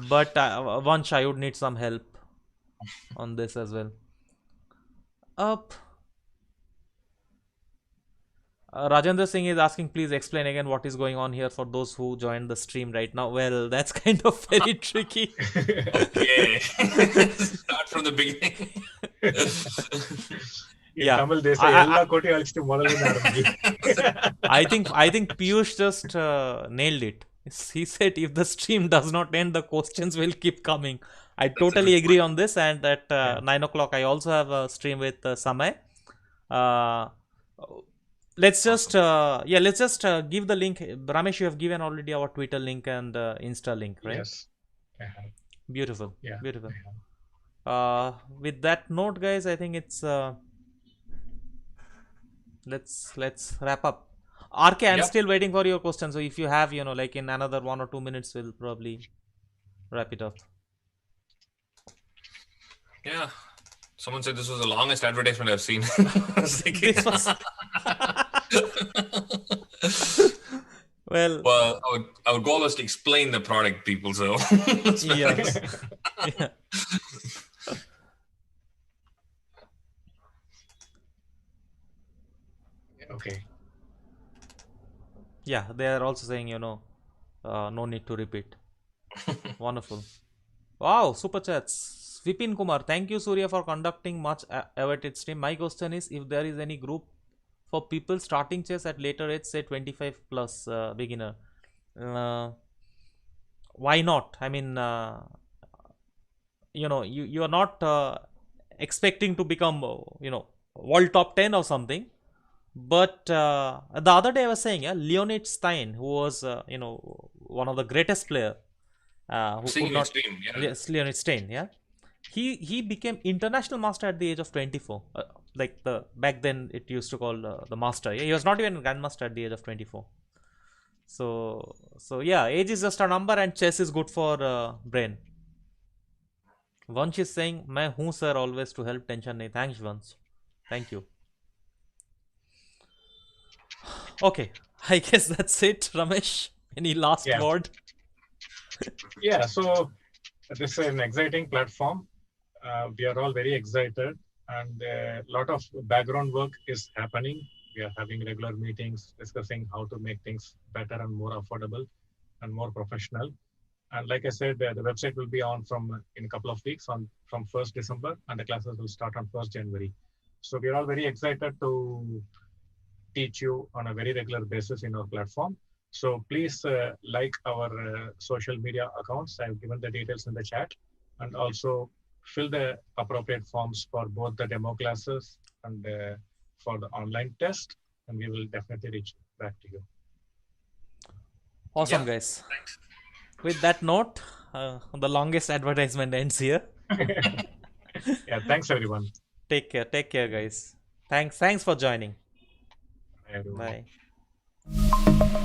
But Vansh, I would need some help on this as well. Up. Rajendra Singh is asking, please explain again what is going on here for those who joined the stream right now. Well, that's kind of very tricky. Okay. Start from the beginning. Yeah. Tamil, they say, "Ella koti alichittu modalina aarambi." I think Piyush just nailed it. He said if the stream does not end, the questions will keep coming. I totally agree on this. And at 9 o'clock, I also have a stream with Samay. Let's just give the link. Ramesh, you have given already our Twitter link and Insta link, right? Yes. I have. Beautiful. Yeah. Beautiful. I have. With that note, guys, I think it's let's wrap up. RK, I'm Yep. still waiting for your question. So if you have, like in another 1 or 2 minutes, we'll probably wrap it up. Yeah. Someone said this was the longest advertisement I've seen. I was thinking, This was well, our goal was to explain the product, people. So yes. Yeah. Okay. Yeah, they are also saying, no need to repeat. Wonderful. Wow, super chats. Vipin Kumar, thank you, Surya, for conducting much awaited stream. My question is if there is any group for people starting chess at later age, say 25 plus beginner. Why not? I mean, you are not expecting to become, world top 10 or something. But the other day I was saying, Leonid Stein, who was, one of the greatest player, who seeing could your not, stream, yeah. yes, Leonid Stein, yeah, he became international master at the age of 24. Like back then it used to call the master. Yeah, he was not even grandmaster at the age of 24. So yeah, age is just a number, and chess is good for brain. Vansh is saying, "मैं हूँ sir always to help, tension नहीं." Thanks, Vansh. Thank you. Okay, I guess that's it, Ramesh. Any last Yeah. word? Yeah. So this is an exciting platform. We are all very excited, and a lot of background work is happening. We are having regular meetings discussing how to make things better and more affordable and more professional. And like I said, the website will be on in a couple of weeks from 1st December, and the classes will start on 1st January. So we are all very excited to teach you on a very regular basis in our platform. So please like our social media accounts. I've given the details in the chat, and also fill the appropriate forms for both the demo classes and for the online test, and we will definitely reach back to you. Awesome, Yeah. guys. With that note, the longest advertisement ends here. Yeah, thanks everyone. Take care, guys. Thanks for joining. Everyone. Bye.